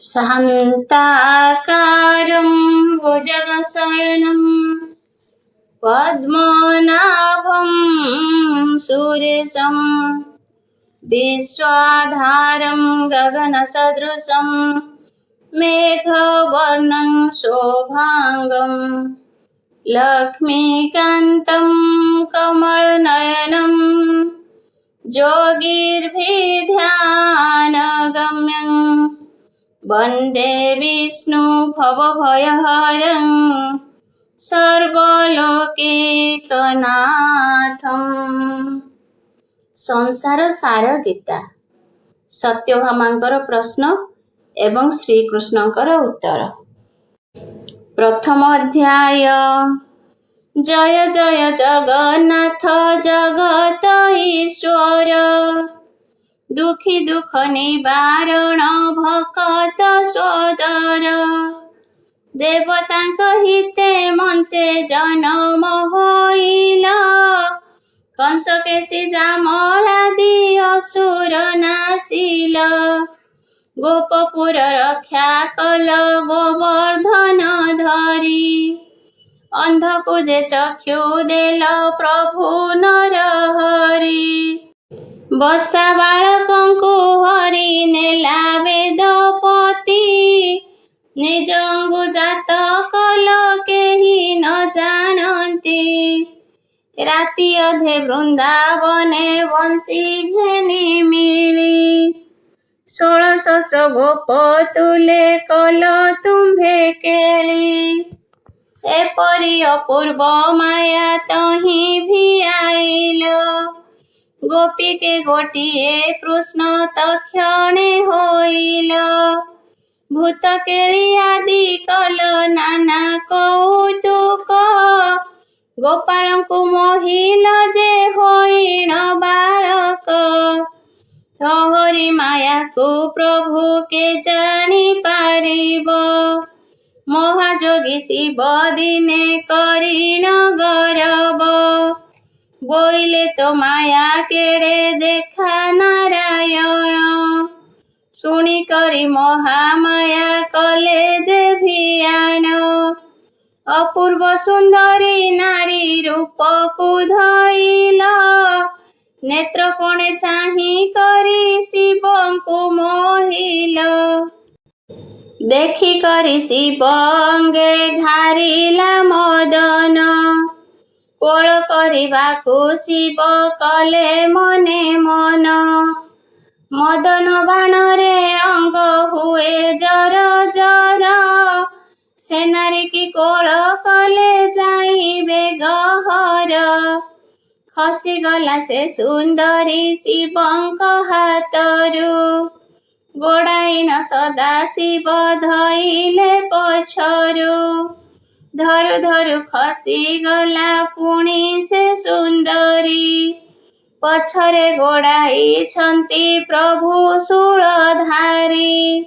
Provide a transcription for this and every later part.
शान्ताकारं भुजगशयनं पद्मनाभं सुरेशं विश्वाधारं गगनसदृशं मेघवर्णं शोभाङ्गं लक्ष्मीकान्तं कमलनयनं योगिर्भिध्यानगम्यं वन्दे विष्णु भवभयहरं सर्वलोकैकनाथम्। संसार सार गीता सत्यभामांकर प्रश्न एवं श्रीकृष्णंकर उत्तर। प्रथम अध्याय। जय जय जगन्नाथ जगत ईश्वर, दुखी दुख निवारण भक्त सोदर, देवतांक हिते मंचे जन्म होइल, कंस केसी जामलादि असुर नासिल, गोपपुर रक्षा कल गोवर्धन धरी, अंधकु जे चक्षु देल प्रभु नरहरि, बसा बालकंकु हरि नेला वेदपति, निज अंगुजात कल केहि न जानती, राति अधे वृंदावने वंशी घेनी मिली, 16 सहस्र गोप तुले कल तुम्भे केली, एपरि अपूर्व माया तही भी आइल, गोपी के गोटिए कृष्ण तक्षणे होइल, भूत केली आदि कल नाना कौतुक, गोपालंकु मोहिल जे होइण बालक, तोहरी माया को प्रभु के जानी पारिब, महाजोगी शिव दिने करिण गरब, बोइले तो माया केड़े देखा नारायण, शुणी करी महामाया कले जे भियान, अपूर्व सुंदरी नारी रूप को धइल, नेत्र कोणे चाही करी शिवं को मोहिल, देखी करी शिव अंगे घारिला मदन, कोल करिबाकु शिव कले मने मन, मदन बाणरे अंग हुए जर जर, से नारी की कोल कले जाइबे गहर, खसीगला से सुंदरी शिवंक हातरु, गोड़ाइन सदा शिव धइले पछरु, धरु धरु खसीगला पुणी से सुंदरी, पछरे गोड़ाई छंती प्रभु शूलधारी,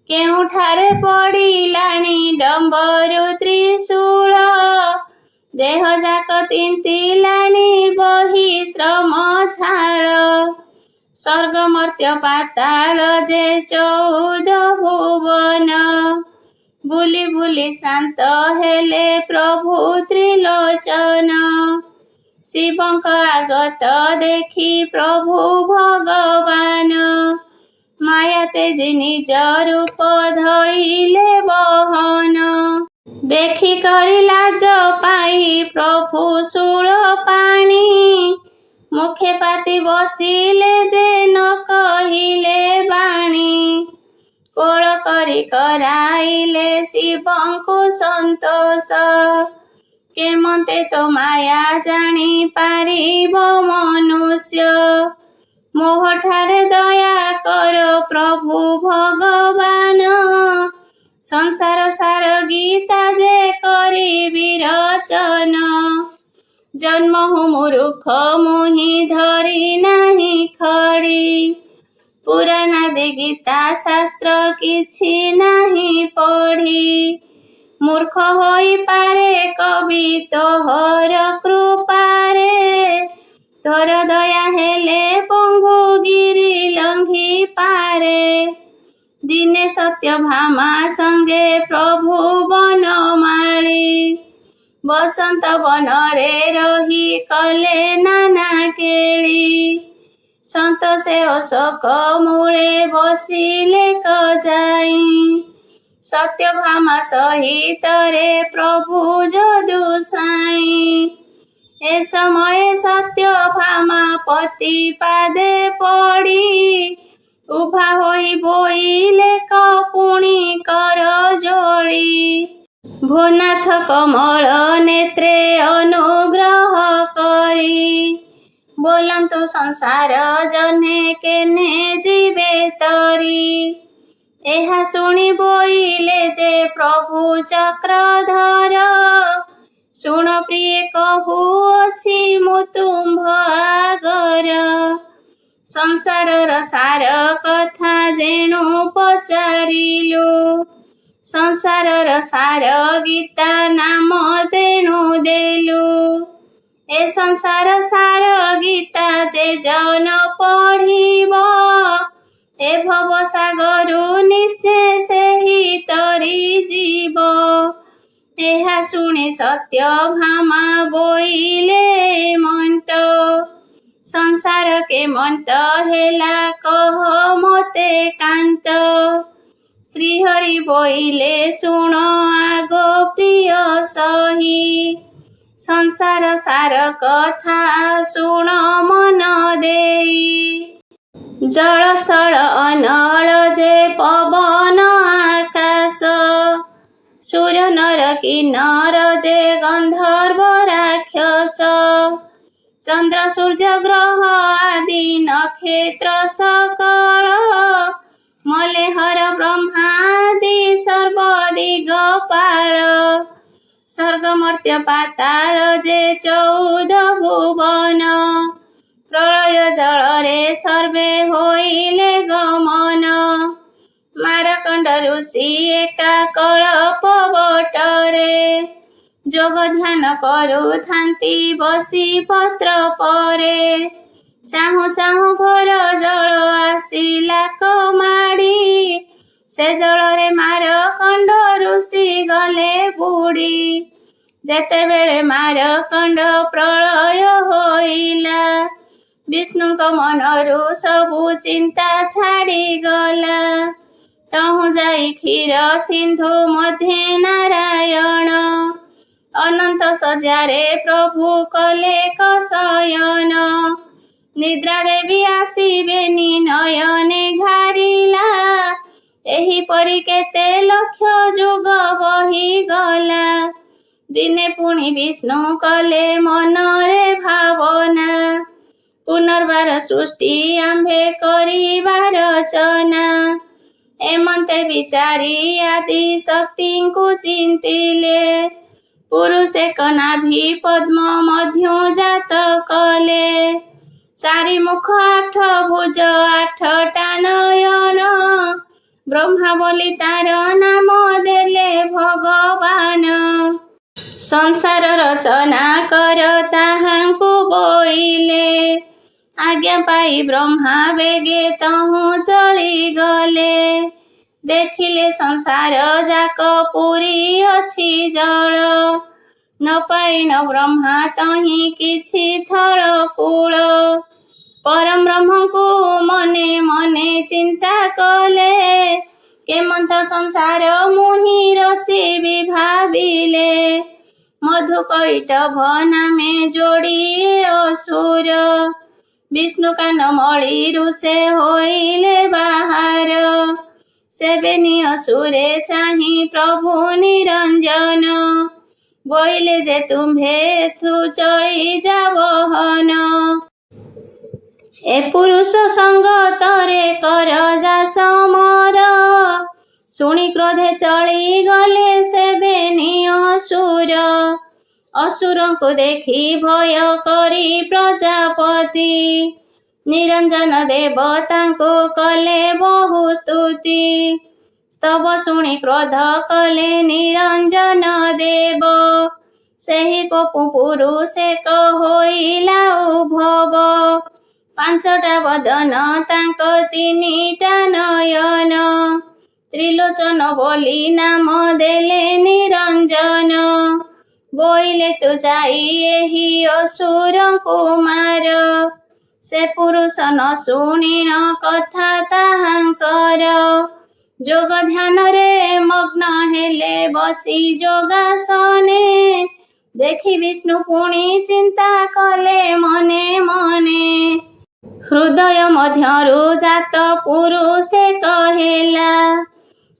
केउठारे पड़िलानी डंबरु त्रिशूल, देह जाक तिंतिलानी बही श्रम झाल, स्वर्ग मर्त्य पाताल जे 14 भुवन, बुली बुली शांत हेले प्रभु त्रिलोचन, शिवंक आगत देखी प्रभु भगवान, माया तेजी निज रूप धइले बहन, देखी करी लाज पाई प्रभु शूल पाणी, मुखे पाती बसिले जे न कहिले बाणी, कोल करी कराइले शिवंकु संतोष, केमते तो माया जानी पारिब मनुष्य, मोह ठारे दया कर प्रभु भगवान, संसार सार गीता जे करी विरचन, जन्म हूँ मूर्ख मुहि धरी नाही खड़ी, पुराणादि गीता शास्त्र किछि नाही पढ़ी, मूर्ख होई पारे कवि तोहर कृपारे, तोर दया हेले पंगु गिरी लंघी पारे, दिने सत्यभामा संगे प्रभु बनमाली बसंत बनरे रही कले नाना केली सन्तोषे अशोक मूले बसिले कजाई सत्यभामा सहित रे प्रभु जदु साई ए समय सत्यभामा पति पादे पड़ी उभा होई बोइले कपुणी कर जोड़ी भोनाथ कमल नेत्रे अनुग्रह करी बोलंतु संसार जने केने जीवे तरी एहा शुणी बोइले जे प्रभु चक्रधर शुण प्रिय कहुअछि मु तुम्भ आगर संसारर सार कथा जेणु पचारिलु संसारर सार गीता नाम तेणु देलु ए संसार सार गीता जे जन पढ़िब ए भव सागरु निश्चय सेहि तरी जीव एहा शुणी सत्यभामा बोइले मंत संसार के मंत हेला कह मते कांत श्रीहरि बोइले शुण आग प्रिय सही संसार सार कथा शुण मन देई जल स्थल अनल जे पवन आकाश सूर्य नर किन्नर जे गंधर्व राक्षस चंद्र सूर्य ग्रह आदि नक्षत्र सकल मलेहर ब्रह्मादि सर्वदिगपाल स्वर्ग मर्त्य पाताल जे 14 भुवन प्रलय जल रे सर्वे होइले गमन मारकंड ऋषि एका कल्प बटरे जोग ध्यान करुथांती बसी पत्र परे चाहू चाहू घर जल आसिला कमाड़ी से जल रे मारकंड ऋषि गले बुड़ी जेतेबेले मारकंड प्रलय होइला विष्णुक मनरु सबु चिंता छाड़ी गला तहु जाई क्षीर सिंधु मध्य नारायण अनंत सजारे प्रभु कले कसयन निद्रा देवी आसीबेनी नयने घारिला एही परि केते लक्ष जुग बही गला दिने पुणी विष्णु कले मनरे भावना पुनर्बार सृष्टि आंभे करिबार रचना एमंते विचारी आदि शक्ति को चिंतिले पुरुषे कनाभि पद्म मध्य जात कले चारि मुख 8 भुज 8टा नयन ब्रह्मा बोली तार नाम देले भगवान संसार रचना कर ताहांकु बोइले आज्ञा पाई ब्रह्मा बेगे तहु चली गले देखिले संसार जाक पुरी अछि जल न पाइन ब्रह्मा तही किछि थल कूल परम ब्रह्म को मने मने चिंता कले केमंत संसार मुहि रचिबि भाबिले मधुकैटभ नामे जोड़िए असुर विष्णु कान मळिरु से होइले बाहर सेबेनी असुरे चाहि प्रभु निरंजन बोइले जे तुम्भे थु चली जावहन ए पुरुष संग तरे कर जा समर शुणी क्रोधे चली गले सेबेनी असुर असुरों को देखी भय करी प्रजापति निरंजन देवता को कले बहु स्तुति स्तव शुणी क्रोध कले निरंजन देव सेहि कपु पुरुषे होइला उभव 5टा बदन तांक 3टा नयन त्रिलोचन बोली नाम देले निरंजन बोइले तु जाई एही असुर कुमार से पुरुष न शुणिन कथा ताहांकर जोग ध्यान रे मग्न हेले बसी जोगासने देखि विष्णु पुणी चिंता कले मने मने हृदय मध्यरु जात पुरुषे कहेला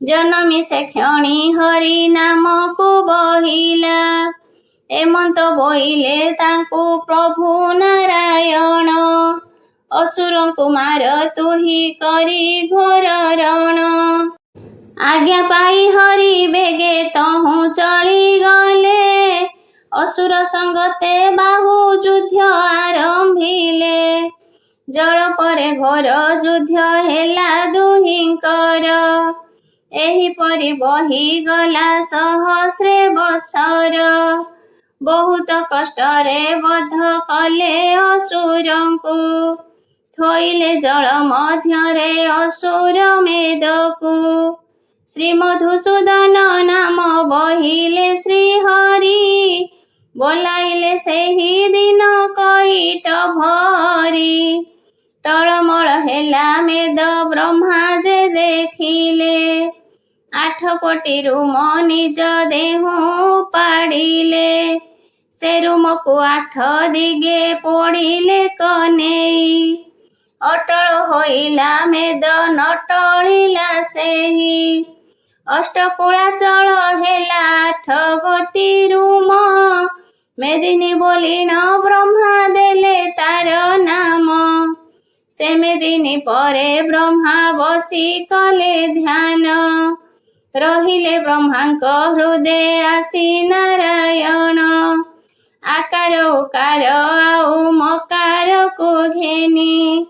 जनमी से क्षणी हरि नाम को बहिला एमंत बोइले तांकु प्रभु नारायण असुर कुमार तुही करी घोर रण आज्ञा पाई हरि बेगे तहु चली गले असुर संगते बाहु युद्ध आरंभिले जल परे घोर युद्ध हेला दुहिंकर एहिपरि बही गला सहस्रे बत्सर बहुत कष्ट रे बध कले असुरंकु थोइले जल मध्यरे असुर मेदकु श्री मधुसूदन नाम बहिले श्री हरि बोलाइले सेही दिन कईट भरी टळमळ हेला मेद ब्रह्मा जे देखिले 8 कोटी रूम निज देहु पाड़िले से रूम को 8 दिगे पड़िले कनेई अटल होइला मेद नटलिला सेही अष्टकुलाचल हेला 8 गोटी रूम मेदिनी बोली न ब्रह्मा देले तार नाम से मेदिनी परे ब्रह्मा बसी कले ध्यान रहिले ब्रह्मांक हृदय आसी नारायण आकार उकार आउ मकार को घेनी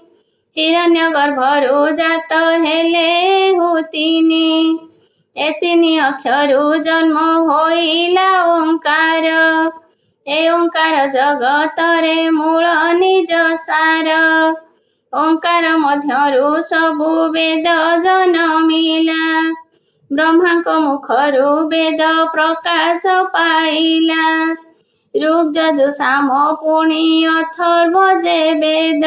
हिरण्य गर्भरु जात हेले हुतिनी एतिनी अक्षरु जन्म होइला ओंकार ए ओंकार जगत रे मूल निज सार ओंकार मध्यरु सबु वेद जनमिला ब्रह्मांक मुखरु वेद प्रकाश पाइला ऋग यजु साम पुणी अथर्व जे वेद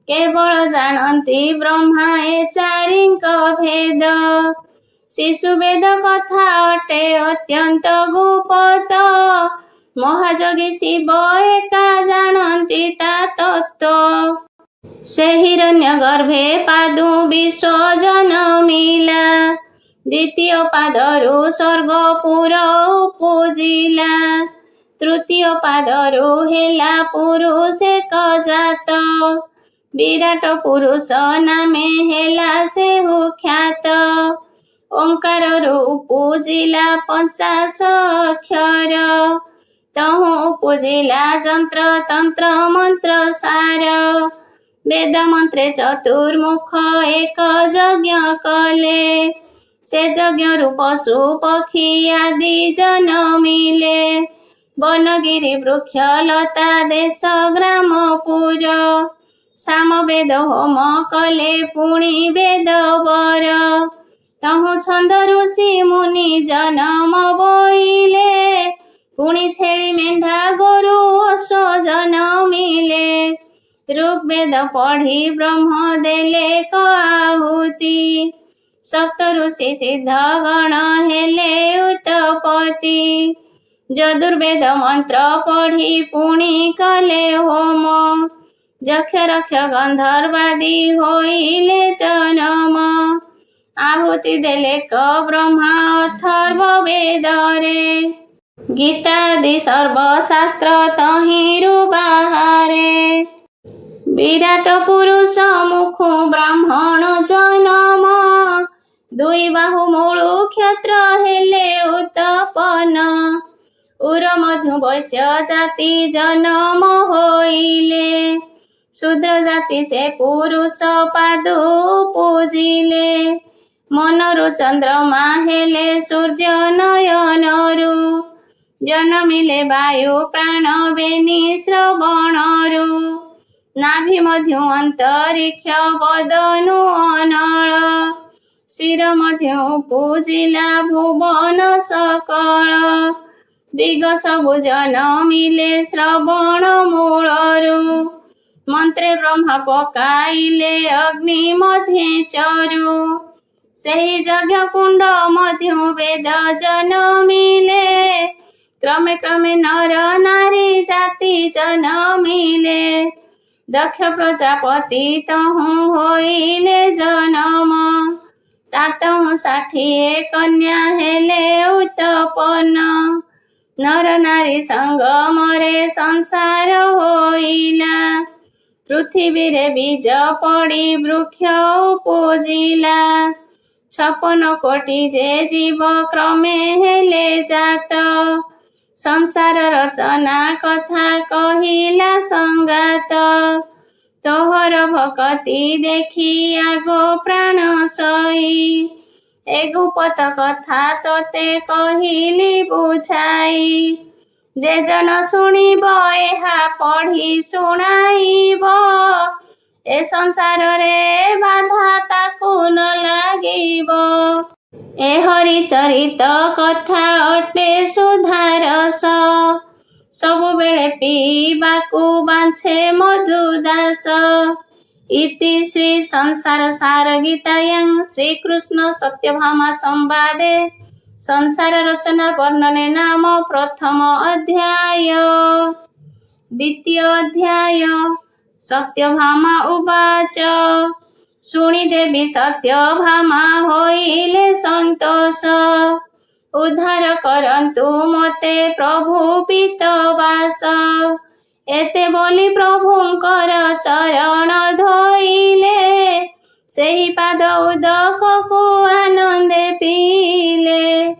केवल जानती ब्रह्मा ए चारिंक भेद शिशु वेद कथा अटे अत्यंत गुप्त महाजोगी शिव एका जानती ता तत्व से हिरण्य गर्भे पादु विश्व जनमिला द्वितीय पादरु स्वर्गपुर पूजिला तृतीय पादरु हेला पुरुष एक जात विराट पुरुष नामे हेला से ख्यात ओंकार पूजिला 50 अक्षर तहु पूजिला जंत्र तंत्र मंत्र सार वेद मंत्रे चतुर्मुख एक यज्ञ कले से यज्ञ पशु पक्षी आदि जनमिले वनगिरी वृक्ष लता देश ग्राम पुर सामवेद होम कले पुणी वेद वर तहु छंद ऋषि मुनि जनम बोइले पुणी छेली मेंढा गोरु अश्व जनमिले ऋग्वेद पढ़ी ब्रह्म देले आहुति सप्त ऋषि सिद्ध गण हेले उत्पत्ति यजुर्वेद मंत्र पढ़ी पुणी कले होम यक्ष रक्ष गंधर्वादि होइले जनम आहुति देले क ब्रह्मा अथर्व वेद रे गीतादि सर्वशास्त्र तहिरु बाहारे विराट पुरुष मुखु ब्राह्मण जनम दुई बाहु मूलु क्षत्र हेले उत्पन्न उर मधु वैश्य जाति जनम होइले शूद्र जाति से पुरुष पादु पूजिले मनरु चंद्रमा हेले सूर्य नयनरु जनमिले वायु प्राण बेनी श्रवणरु नाभि मध्यु अंतरिक्ष बदनु अनल ଶିର ମଧ୍ୟ ପୂଜିଲା ଭୁବନ ସକଳ। ଦିଗ ସବୁ ଜନମିଲେ ଶ୍ରବଣ ମୂଳରୁ। ମନ୍ତ୍ରେ ବ୍ରହ୍ମା ପକାଇଲେ ଅଗ୍ନି ମଧ୍ୟେ ଚରୁ। ସେହି ଯଜ୍ଞ କୁଣ୍ଡ ମଧ୍ୟ ବେଦ ଜନମିଲେ। କ୍ରମେ କ୍ରମେ ନର ନାରୀ ଜାତି ଜନମିଲେ। ଦକ୍ଷ ପ୍ରଜାପତି ତହୁଁ ହୋଇଲେ ଜନମ। ତାତହୁଁ 60 କନ୍ୟା ହେଲେ ଉତ୍ପନ୍ନ। ନର ନାରୀ ସଙ୍ଗମରେ ସଂସାର ହୋଇଲା। ପୃଥିବୀରେ ବୀଜ ପଡ଼ି ବୃକ୍ଷ ଉପୁଜିଲା। 56 କୋଟି ଯେ ଜୀବ କ୍ରମେ ହେଲେ ଜାତ। ସଂସାର ରଚନା କଥା କହିଲା ସଙ୍ଗାତ। ତୋହର ଭକତି ଦେଖି ଆଗୋ ପ୍ରାଣ ସହି। ଏ ଗୁପତ କଥା ତୋତେ କହିଲି ବୁଝାଇ। ଯେ ଜନ ଶୁଣିବ ଏହା ପଢ଼ି ଶୁଣାଇବ। ଏ ସଂସାରରେ ବାଧା ତାକୁ ନ ଲାଗିବ। ଏ ହରିଚରିତ କଥା ଅଟେ ସୁଧାରସ। ସବୁବେଳେ ପିଇବାକୁ ବାଞ୍ଚେ ମଧୁଦାସ। ଇତି ଶ୍ରୀ ସଂସାର ସାର ଗୀତାୟାଂ ଶ୍ରୀକୃଷ୍ଣ ସତ୍ୟଭାମା ସମ୍ବାଦେ ସଂସାର ରଚନା ବର୍ଣ୍ଣନେ ନାମ ପ୍ରଥମ ଅଧ୍ୟାୟ। ଦ୍ୱିତୀୟ ଅଧ୍ୟାୟ। ସତ୍ୟଭାମା ଉବାଚ। ଶୁଣି ଦେବୀ ସତ୍ୟଭାମା ହୋଇଲେ ସନ୍ତୋଷ। ଉଦ୍ଧାର କରନ୍ତୁ ମୋତେ ପ୍ରଭୁ ପିତବାସ। ଏତେ ବୋଲି ପ୍ରଭୁଙ୍କର ଚରଣ ଧୋଇଲେ। ସେହି ପାଦ ଉଦକକୁ ଆନନ୍ଦେ ପିଇଲେ।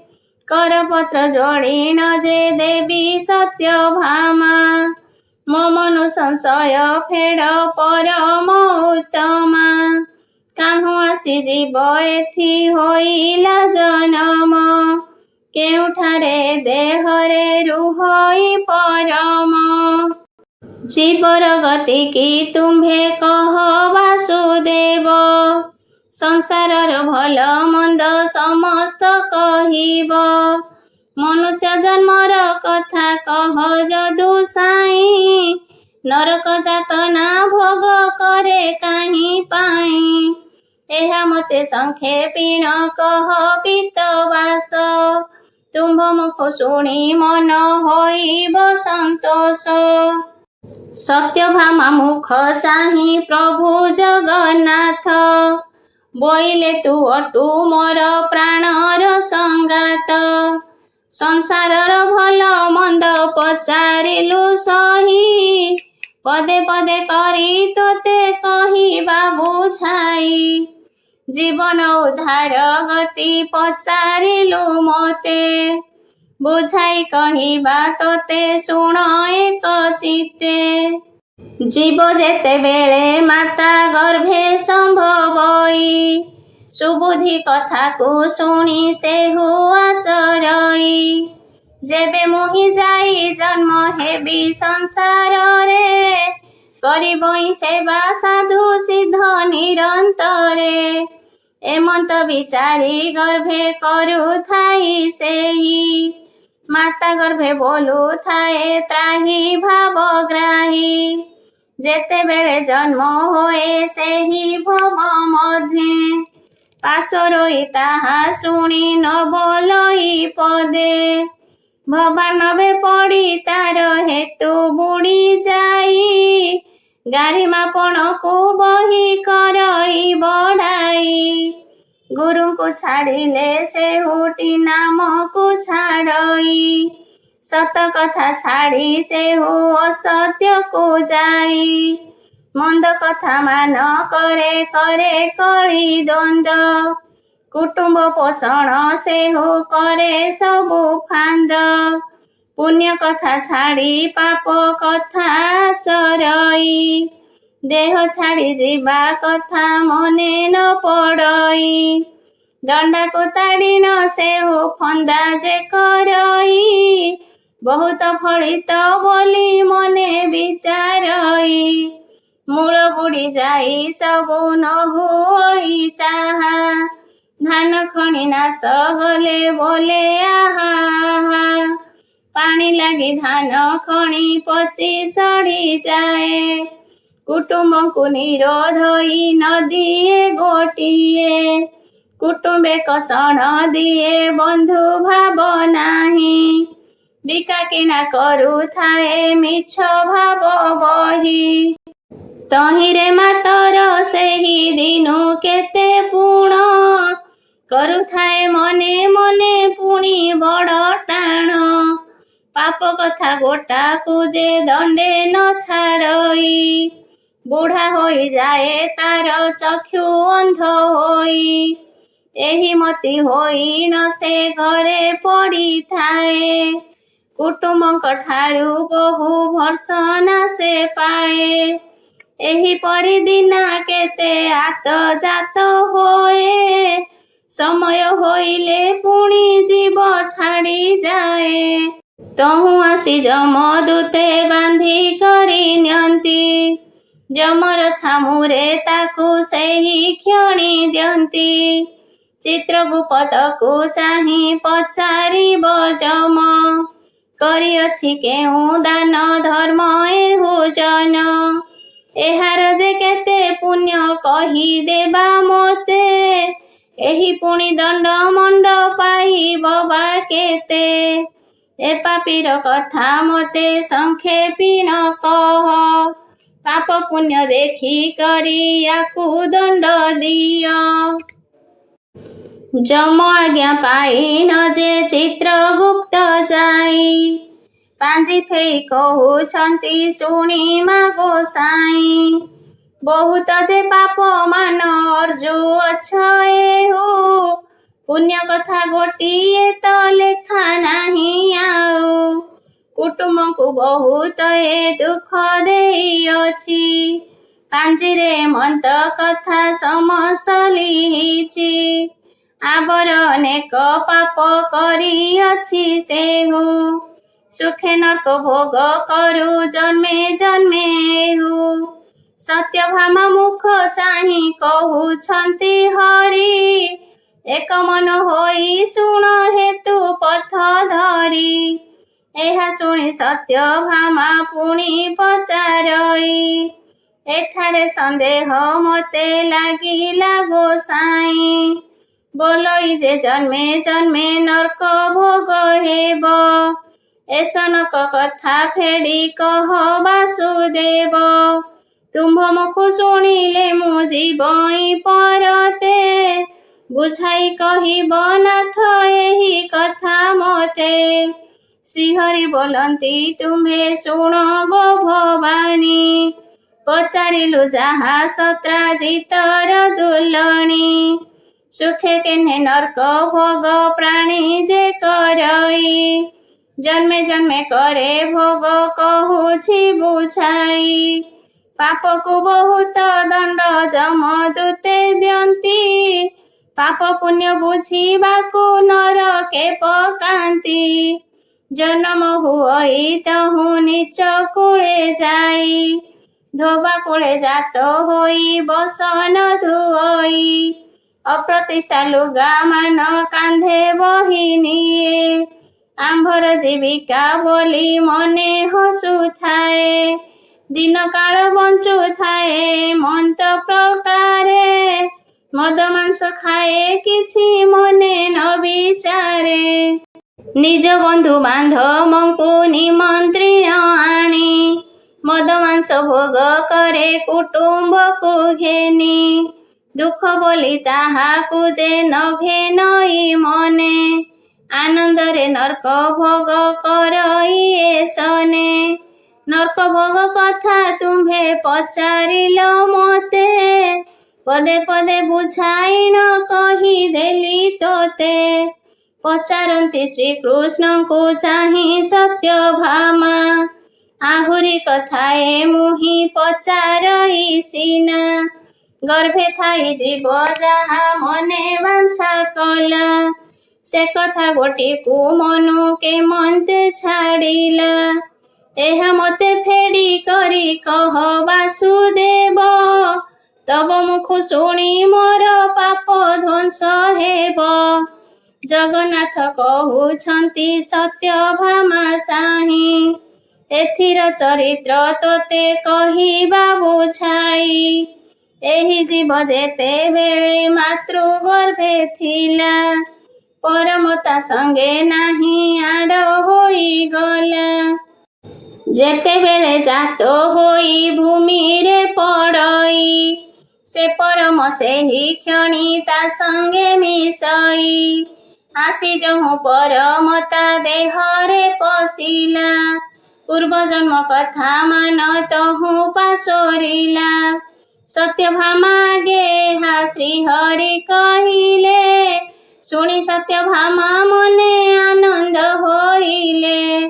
କରପତ୍ର ଯୋଡ଼ିନ ଯେ ଦେବୀ ସତ୍ୟଭାମା। ମୋ ମନୁ ସଂଶୟ ଫେଡ଼ ପରମ ଉତ୍ତମା। କାହୁଁ ଆସି ଯିବ ଏଥି ହୋଇଲା ଜନମ। କେଉଁଠାରେ ଦେହରେ ରୁହଇ ପରମ। ଜୀବର ଗତି କି ତୁମ୍ଭେ କହ ବାସୁଦେବ। ସଂସାରର ଭଲ ମନ୍ଦ ସମସ୍ତ କହିବ। ମନୁଷ୍ୟ ଜନ୍ମର କଥା କହ ଯଦୁ ସାଇଁ। ନରକ ଯାତନା ଭୋଗ କରେ କାହିଁ ପାଇଁ। ଏହା ମୋତେ ସଂକ୍ଷେପିଣ କହ ପିତବାସ। ତୁମ୍ଭ ମୁଖ ଶୁଣି ମନ ହୋଇବ ସନ୍ତୋଷ। ସତ୍ୟଭାମା ମୁଖ ଚାହିଁ ପ୍ରଭୁ ଜଗନ୍ନାଥ। ବୋଇଲେ ତୁ ଅଟୁ ମୋର ପ୍ରାଣର ସଙ୍ଗାତ। ସଂସାରର ଭଲ ମନ୍ଦ ପଚାରିଲୁ ସହି। ପଦେ ପଦେ କରି ତୋତେ କହିବା ବୁଝାଇ। ଜୀବନ ଉଦ୍ଧାର ଗତି ପଚାରିଲୁ ମୋତେ। ବୁଝାଇ କହିବା ତୋତେ ଶୁଣ ଏକ ଚିତ୍ତେ। ଜୀବ ଯେତେବେଳେ ମାତା ଗର୍ଭେ ସମ୍ଭବଇ। ସୁବୁଦ୍ଧି କଥାକୁ ଶୁଣି ସେ ହୁଆ ଚରଇ। ଯେବେ ମୁହିଁ ଯାଇ ଜନ୍ମ ହେବି ସଂସାରରେ। କରିବଇ ସେବା ସାଧୁ ସିଦ୍ଧ ନିରନ୍ତରେ। ଏମନ୍ତ ବିଚାରି ଗର୍ଭେ କରୁଥାଇ ସେହି। ମାତା ଗର୍ଭେ ବୋଲୁଥାଏ ତ୍ରାହି ଭାବଗ୍ରାହୀ। ଯେତେବେଳେ ଜନ୍ମ ହୁଏ ସେହି ଭବ ମଧ୍ୟେ। ପାଶୋରୋଇ ତାହା ଶୁଣି ନ ବୋଲଇ ପଦେ। ଭବାନବେ ପଡ଼ି ତାର ହେତୁ ବୁଡ଼ି ଯାଇ। ଗାରିମାପଣକୁ ବହି କରଇ ବଢ଼ାଇ। ଗୁରୁଙ୍କୁ ଛାଡ଼ିଲେ ସେ ହୁଟି ନାମକୁ ଛାଡ଼ଇ। ସତ କଥା ଛାଡ଼ି ସେ ହୁ ଅସତ୍ୟକୁ ଯାଇ। ମନ୍ଦ କଥା ମାନ କରେ କରେ କଳି ଦ୍ୱନ୍ଦ। କୁଟୁମ୍ବ ପୋଷଣ ସେ ହୁ କରେ ସବୁ ଫାନ୍ଦ। ପୁଣ୍ୟ କଥା ଛାଡ଼ି ପାପ କଥା ଚରଇ। ଦେହ ଛାଡ଼ି ଯିବା କଥା ମନେ ନ ପଡ଼ଇ। ଦଣ୍ଡାକୁ ତାଡ଼ିନ ସେ ହୁ ଫନ୍ଦା ଯେ କରଇ। ବହୁତ ଫଳିତ ବୋଲି ମନେ ବିଚାରଇ। ମୂଳ ବୁଡ଼ି ଯାଇ ସବୁ ନ ହୁଅଇ ତାହା। ଧାନ ଖଣି ନାଶ ଗଲେ ବୋଲେ ଆହା ଆହା। ପାଣି ଲାଗି ଧାନ ଖଣି ପଚି ସଢ଼ି ଯାଏ। କୁଟୁମ୍ବଙ୍କୁ ନିରୋଧଇ ନଦିଏ ଗୋଟିଏ। କୁଟୁମ୍ବେ କଷଣ ଦିଏ ବନ୍ଧୁ ଭାବ ନାହିଁ। ବିକା କିଣା କରୁଥାଏ ମିଛ ଭାବ ବହି। ତହିଁରେ ମାତର ସେହି ଦିନୁ କେତେ ପୁଣ। କରୁଥାଏ ମନେ ମନେ ପୁଣି ବଡ଼ ଟାଣ। ପାପ କଥା ଗୋଟାକୁ ଯେ ଦଣ୍ଡେ ନ ଛାଡ଼ଇ। ବୁଢ଼ା ହୋଇଯାଏ ତାର ଚକ୍ଷୁ ଅନ୍ଧ ହୋଇ। ଏହି ମତି ହୋଇ ନ ସେ ଘରେ ପଡ଼ିଥାଏ। କୁଟୁମ୍ବଙ୍କ ଠାରୁ ବହୁ ଭର୍ସନା ସେ ପାଏ। ଏହିପରି ଦିନା କେତେ ଆତଯାତ ହୋଏ। ସମୟ ହୋଇଲେ ପୁଣି ଜୀବ ଛାଡ଼ିଯାଏ। ତହୁଁ ଆସି ଯମଦୂତେ ବାନ୍ଧି କରି ନିଅନ୍ତି। ଯମର ଛାମୁରେ ତାକୁ ସେହି କ୍ଷଣି ଦିଅନ୍ତି। ଚିତ୍ରଗୁପ୍ତକୁ ଚାହିଁ ପଚାରିବ ଯମ। କରିଅଛି କେଉଁ ଦାନ ଧର୍ମ ଏହୁ ଜନ। ଏହାର ଯେ କେତେ ପୁଣ୍ୟ କହିଦେବା ମୋତେ। ଏହି ପୁଣି ଦଣ୍ଡ ମଣ୍ଡ ପାଇବ ବା କେତେ। ଏ ପାପୀର କଥା ମୋତେ ସଂକ୍ଷେପୀଣ କହ। ପାପ ପୁଣ୍ୟ ଦେଖି କରି ୟାକୁ ଦଣ୍ଡ ଦିଅ। ଯମ ଆଜ୍ଞା ପାଇନ ଯେ ଚିତ୍ରଗୁପ୍ତ ଯାଇ। ପାଞ୍ଜି ଫେଇ କହୁଛନ୍ତି ଶୁଣି ମା ଗୋସାଇଁ। ବହୁତ ଯେ ପାପ ମାନ ଅର୍ଜୁଅଛ ଏହୁ। ପୁଣ୍ୟ କଥା ଗୋଟିଏ ତ ଲେଖା ନାହିଁ ଆଉ। କୁଟୁମ୍ବଙ୍କୁ ବହୁତ ଏ ଦୁଃଖ ଦେଇଅଛି। ପାଞ୍ଜିରେ ମନ୍ତ କଥା ସମସ୍ତ ଲିହିଛି। ଆବର ଅନେକ ପାପ କରିଅଛି ସେହୁ। ସୁଖେ ନର୍କ ଭୋଗ କରୁ ଜନ୍ମେ ଜନ୍ମେ ଏହୁ। ସତ୍ୟଭାମା ମୁଖ ଚାହିଁ କହୁଛନ୍ତି ହରି। ଏକ ମନ ହୋଇ ଶୁଣ ହେତୁ ପଥ ଧରି। ଏହା ଶୁଣି ସତ୍ୟଭାମା ପୁଣି ପଚାରଇ। ଏଠାରେ ସନ୍ଦେହ ମୋତେ ଲାଗିଲା ଗୋସାଇଁ। ବୋଲଇ ଯେ ଜନ୍ମେ ଜନ୍ମେ ନର୍କ ଭୋଗ ହେବ। ଏସନକ କଥା ଫେଡ଼ି କହ ବାସୁଦେବ। ତୁମ୍ଭ ମୁଖ ଶୁଣିଲେ ମୁଁ ଯିବଇଁ ପରତେ। ବୁଝାଇ କହିବ ନାଥ ଏହି କଥା ମୋତେ। ଶ୍ରୀହରି ବୋଲନ୍ତି ତୁମ୍ଭେ ଶୁଣ ଗୋ ଭବାନୀ। ପଚାରିଲୁ ଯାହା ସତ୍ରାଜିତର ଦୁଲଣୀ। ସୁଖେ କେହ୍ନେ ନର୍କ ଭୋଗ ପ୍ରାଣୀ ଯେ କରଇ। ଜନ୍ମେ ଜନ୍ମେ କରେ ଭୋଗ କହୁଛି ବୁଝାଇ। ପାପକୁ ବହୁତ ଦଣ୍ଡ ଯମଦୂତେ ଦିଅନ୍ତି। ପାପ ପୁଣ୍ୟ ବୁଝିବାକୁ ନରକେ ପକାନ୍ତି। ଜନମ ହୁଅଇ ତହୁଁ ନିଚ କୂଳେ ଯାଇ। ଧୋବା କୂଳେ ଜାତ ହୋଇ ବସନ ଧୁଅଇ। ଅପ୍ରତିଷ୍ଠା ଲୁଗା ମାନ କାନ୍ଧେ ବହି ନିଏ। ଆମ୍ଭର ଜୀବିକା ବୋଲି ମନେ ହସୁଥାଏ। ଦିନ କାଳ ବଞ୍ଚୁଥାଏ ମନ୍ତ ପ୍ରକାରେ। ମଦ ମାଂସ ଖାଏ କିଛି ମନେ ନ ବିଚାରେ। ନିଜ ବନ୍ଧୁ ବାନ୍ଧବଙ୍କୁ ନିମନ୍ତ୍ରଣ ଆଣି। ମଦ ମାଂସ ଭୋଗ କରେ କୁଟୁମ୍ବକୁ ଘେନି। ଦୁଃଖ ବୋଲି ତାହାକୁ ଯେ ନ ଘେନଇ ମନେ। ଆନନ୍ଦରେ ନର୍କ ଭୋଗ କରଇ ଏସନେ। ନର୍କ ଭୋଗ କଥା ତୁମ୍ଭେ ପଚାରିଲ ମୋତେ। ପଦେ ପଦେ ବୁଝାଇ ନ କହିଦେଲି ତୋତେ। ପଚାରନ୍ତି ଶ୍ରୀକୃଷ୍ଣଙ୍କୁ ଚାହିଁ ସତ୍ୟଭାମା। ଆହୁରି କଥାଏ ମୁହିଁ ପଚାରଇ ସିନା। ଗର୍ଭେ ଥାଇ ଜୀବ ଯାହା ମନେ ବାଞ୍ଛା କଲା। ସେ କଥା ଗୋଟିକୁ ମନୁ କେମନ୍ତେ ଛାଡ଼ିଲା। ଏହା ମୋତେ ଫେଡ଼ି କରି କହ ବାସୁଦେବ। तब मुख शुणी मोर पाप ध्वंस हेब। जगन्नाथ कहुछंती सत्यभामा साही, एथिर चरित्र तोते कहिबा बुझाई। एही जीव जेतेबेले मातृगर्भे थिला, परमता संगे नाही आड़ होइगला। जेतेबेले जात होई भूमि रे पड़ई, से परम सेही क्षणी ता संगे मिसई। आसी जहु परमता देहरे पशिला, पूर्व जन्म कथा मान तहु पासोरिला। सत्यभामा गे हा श्रीहरि कहिले, शुणी सत्यभामा मने आनंद होइले।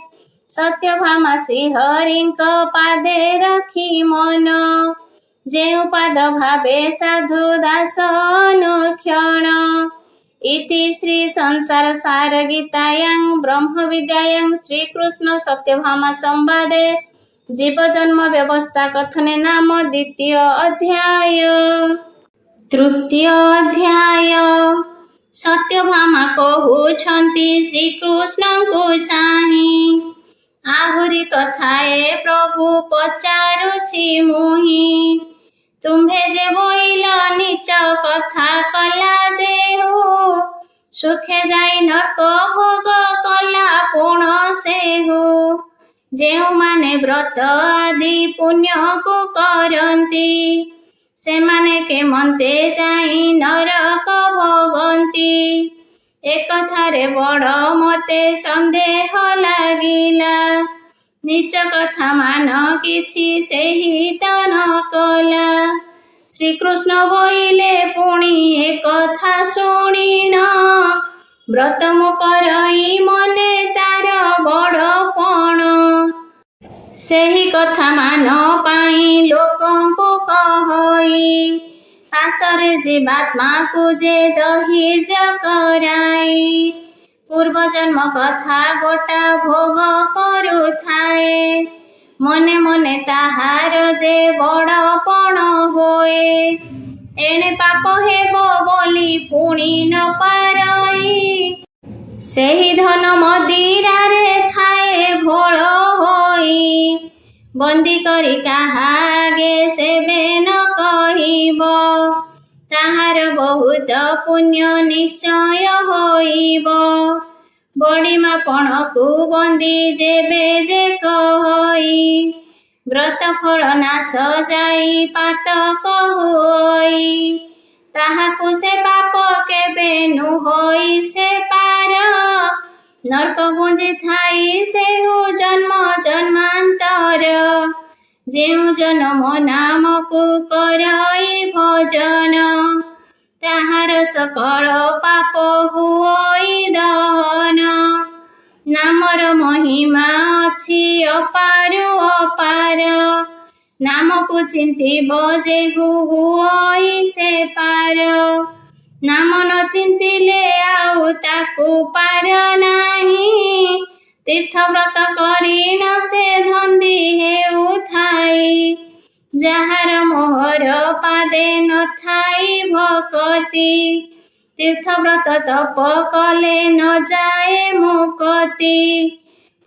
सत्यभामा श्रीहरिंक पादे रखी मन, जेउ पाद भावे साधु दास अनुक्षण। इति श्री संसार सार गीतायां ब्रह्म विद्यायां श्रीकृष्ण सत्यभामा संवादे जीव जन्म व्यवस्था कथने नाम द्वितीय अध्याय। तृतीय अध्याय। सत्यभामा कहुछंती श्रीकृष्णଙ୍କୁ चाहि, आहुरी कथाए प्रभु पचारुछि मुहि। तुम्हे जे बोइल नीच कथा कला जेहु, सुखे जाई नरक भोग कला पुण सेहु। जेउमाने व्रत आदि पुण्य को करंती, सेमाने केमंते जाई नरक भोगंती। एकथारे बड़ मते संदेह लागिला, नीच कथा मान किछि सेही त न कला। श्रीकृष्ण बोइले पुणी एकथा शुणिन, व्रत मु करई मने तार बड़पण। सेही कथा मान पाई लोकंकु कहई, आसरे जीवात्मा को जे दहिर्य कराई। पूर्व जन्म कथा गोटा भोग करुथाए, मने मने ताहार जे बड़पण होए। एणे पाप हेब बोली पुणी न पारई, सेही धन मदिरारे थाए भोळ होई। बंदी करी काहागे सेबे न कहिब, ताहार बहुत पुण्य निश्चय होइब। बड़ीमा पणकु बंदी जेबे जे कहई, व्रत फल नाश जाई पातक होई। ताहाकु से पाप केबे नु होई से पार, नरक गुंजी थाई सेहु जन्म जन्मांतर। जेउ जन्म नामकु करई भजन, ताहार सकल पाप हुई दहन। नामर महिमा अछि अपारु अपार, नामकु चिंतिब जेहु हुई से पार। नाम न चिंतिले आउ ताकु पार नाही, तीर्थ व्रत करी न से धंदी हेउ थाई। जाहार मोहर पादे न थाई भकति, तीर्थ व्रत तप कले न जाए मुक्ति।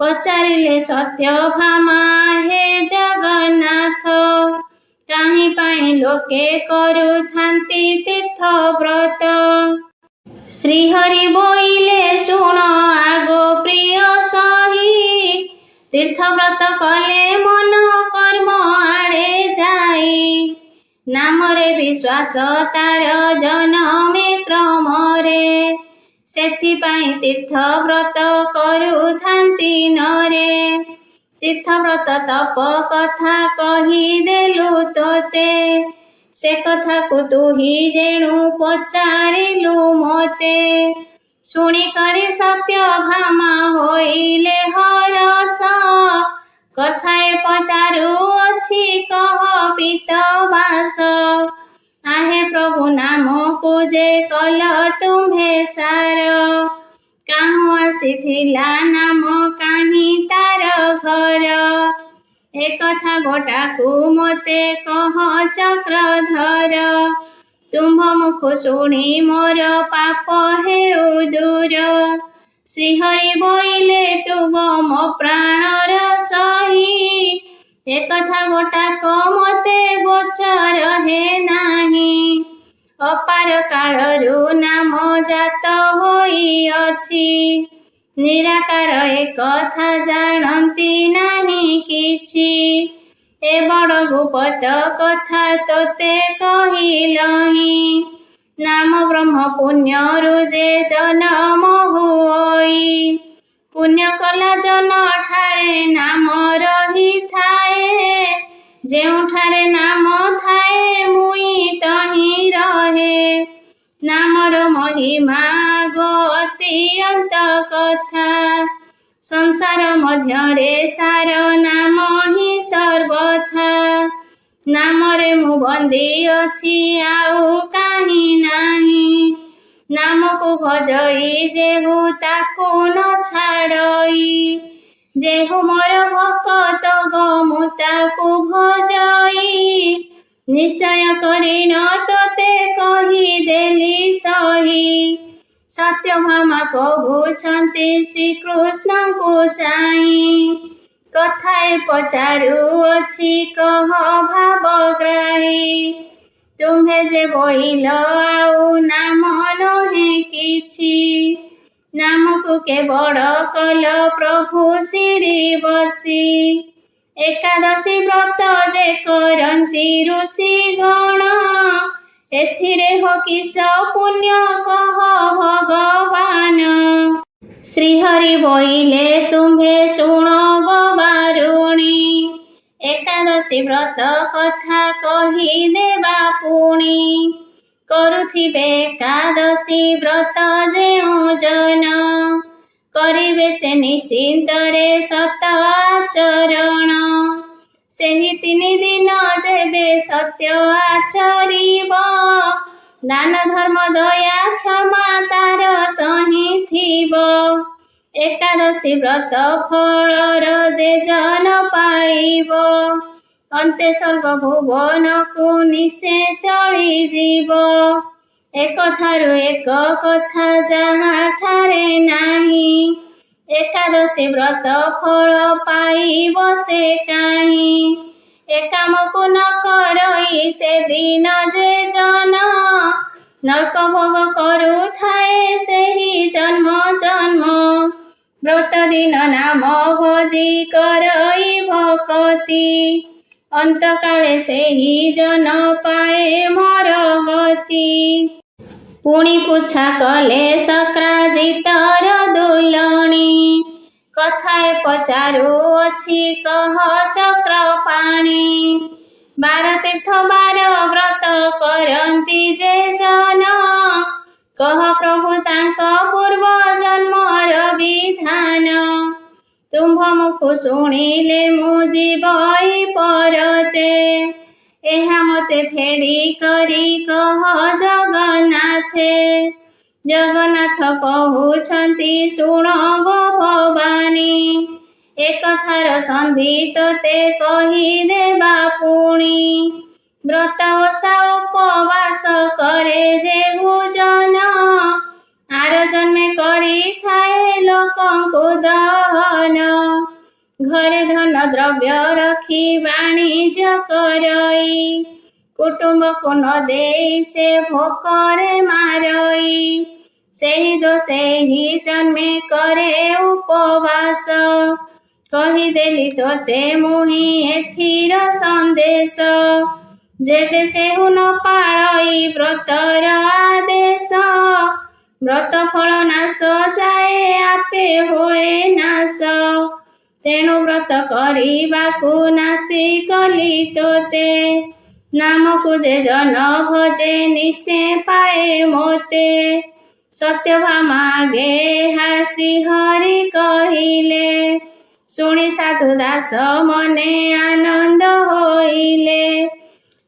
पचारिले सत्यभामा हे जगन्नाथ, काहि पाई लोके करुथांती तीर्थ व्रत। श्रीहरि बोइले शुण आगो प्रिय सही, तीर्थ व्रत कले मन कर्म आड़े जाई। नामरे विश्वास तार जनमे क्रमरे, सेथिपाई तीर्थ व्रत करुथांती नरे। तीर्थ व्रत तप कथा कही देलु तोते, से कथा को तुही जेणु पचारिलु मोते। शुणी करी सत्यभामा होइले हरस, कथाए पचारु अछि कह पीतवास। आहे प्रभु नाम को जे कल तुम्हे सार, काहु आसीथिला नाम काहि तार घर। एक କଥା ଗୋଟାକୁ ମୋତେ କହ ଚକ୍ରଧର। ତୁମ୍ଭ ମୁଖ ଶୁଣି ମୋର ପାପ ହେଉ ଦୂର। ଶ୍ରୀହରି ବୋଇଲେ ତୁ ମୋ ପ୍ରାଣର ସହି। ଏ କଥା ଗୋଟାକ ମୋତେ ଗୋଚର ହେ ନାହିଁ। ଅପାର କାଳରୁ ନାମ ଜାତ ହୋଇଅଛି। ନିରାକାର ଏ କଥା ଜାଣନ୍ତି ନାହିଁ କିଛି। ଏ ବଡ଼ ଗୁପତ କଥା ତୋତେ କହିଲହିଁ। ନାମ ବ୍ରହ୍ମ ପୁଣ୍ୟରୁ ଯେ ଜନମ ହୁଅଇ। ପୁଣ୍ୟ କଲା ଜନ ଠାରେ ନାମ ରହିଥାଏ। ଯେଉଁଠାରେ ନାମ ଥାଏ ମୁଇଁ ତହିଁ ରହେ। ନାମର ମହିମା ଅତ୍ୟନ୍ତ କଥା। ସଂସାର ମଧ୍ୟରେ ସାର ନାମ ହିଁ ସର୍ବଥା। ନାମରେ ମୁଁ ବନ୍ଦୀ ଅଛି ଆଉ କାହିଁ ନାହିଁ। ନାମକୁ ଭଜଇ ଯେହୁ ତାକୁ ନ ଛାଡ଼ଇ। ଯେହୁ ମୋର ଭକତ ଗো ମୁଁ ତାକୁ ଭଜଇ। ନିଶ୍ଚୟ କରିଣ ତୋତେ କହିଦେଲି ସହି। ସତ୍ୟଭାମା କହୁଛନ୍ତି ଶ୍ରୀକୃଷ୍ଣଙ୍କୁ ଚାହିଁ। କଥାଏ ପଚାରୁଅଛି କହ ଭାବଗ୍ରାହୀ। ତୁମ୍ଭେ ଯେ ବୋଇଲ ଆଉ ନାମ ନୁହେଁ କିଛି। ନାମକୁ କେବଳ କଲ ପ୍ରଭୁ ଶିରି ବସି। ଏକାଦଶୀ ବ୍ରତ ଯେ କରନ୍ତି ଋଷି ଗଣ। ଏଥିରେ ହୋ କିସ ପୁଣ୍ୟ କହ ଭଗବାନ। ଶ୍ରୀହରି ବୋଇଲେ ତୁମ୍ଭେ ଶୁଣ ଗୋ ବାରୁଣୀ। ଏକାଦଶୀ ବ୍ରତ କଥା କହିଦେବା ପୁଣି। କରୁଥିବେ ଏକାଦଶୀ ବ୍ରତ ଯେଉଁ ଜନ। କରିବେ ସେ ନିଶ୍ଚିନ୍ତରେ ସତ ଆଚରଣ। ସେହି 3 ଦିନ ଯେବେ ସତ୍ୟ ଆଚରିବ। ଦାନ ଧର୍ମ ଦୟା କ୍ଷମା ତାର ତହିଁ ଥିବ। ଏକାଦଶୀ ବ୍ରତ ଫଳର ଯେ ଜନ ପାଇବ। ଅନ୍ତେ ସ୍ୱର୍ଗ ଭୁବନକୁ ନିଶ୍ଚେ ଚଳିଯିବ। ଏକଥାରୁ ଏକ କଥା ଯାହାଠାରେ ନାହିଁ। ଏକାଦଶୀ ବ୍ରତ ଫଳ ପାଇବ ସେ କାହିଁ। ଏକାମକୁ ନ କରଇ ସେଦିନ ଯେ ଜନ। ନର୍କ ଭୋଗ କରୁଥାଏ ସେହି ଜନ୍ମ ଜନ୍ମ। ବ୍ରତ ଦିନ ନାମ ଭଜି କରଇ ଭକତି। ଅନ୍ତକାଳେ ସେହି ଜନ ପାଏ ମୋର ଗତି। ପୁଣି ପୁଚ୍ଛା କଲେ ଶକ୍ରାଜିତର ଦୁଲଣୀ। କଥାଏ ପଚାରୁଅଛି କହ ଚକ୍ରପାଣି। 12 ତୀର୍ଥ 12 ବ୍ରତ କରନ୍ତି ଯେ ଜନ। କହ ପ୍ରଭୁ ତାଙ୍କ ପୂର୍ବ ଜନ୍ମର ବିଧାନ। ତୁମ୍ଭ ମୁଖ ଶୁଣିଲେ ମୁଁ ଯିବଇ ପରତେ। ଏହା ମୋତେ ଫେଡ଼ି କରି କହ ଜଗନ୍ନାଥେ। ଜଗନ୍ନାଥ କହୁଛନ୍ତି ଶୁଣ ଗୋ ଭବାନୀ। ଏକଥାର ସନ୍ଧି ତୋତେ କହିଦେବା ପୁଣି। ବ୍ରତ ଓଷା ଉପବାସ କରେ ଯେହୁ ଜନ। ଆର ଜନ୍ମେ କରିଥାଏ ଲୋକଙ୍କୁ ଦହନ। ଘରେ ଧନ ଦ୍ରବ୍ୟ ରଖି ବାଣିଜ୍ୟ କରଇ। କୁଟୁମ୍ବକୁ ନ ଦେଇ ସେ ଭୋକରେ ମାରଇ। ସେହି ଦୋଷେ ହିଁ ଜନ୍ମେ କରେ ଉପବାସ। କହିଦେଲି ତୋତେ ମୁହିଁ ଏଥିର ସନ୍ଦେଶ। ଯେବେ ସେହୁ ନ ପାଳଇ ବ୍ରତର ଆଦେଶ। ବ୍ରତ ଫଳ ନାଶ ଯାଏ ଆପେ ହୁଏ ନାଶ। ତେଣୁ ବ୍ରତ କରିବାକୁ ନାସ୍ତି କଲି ତୋତେ। ନାମକୁ ଯେ ଜନ ଭଜେ ନିଶ୍ଚେ ପାଏ ମୋତେ। ସତ୍ୟଭାମା ଆଗେ ଏହା ଶ୍ରୀହରି କହିଲେ। ଶୁଣି ସାଧୁ ଦାସ ମନେ ଆନନ୍ଦ ହୋଇଲେ।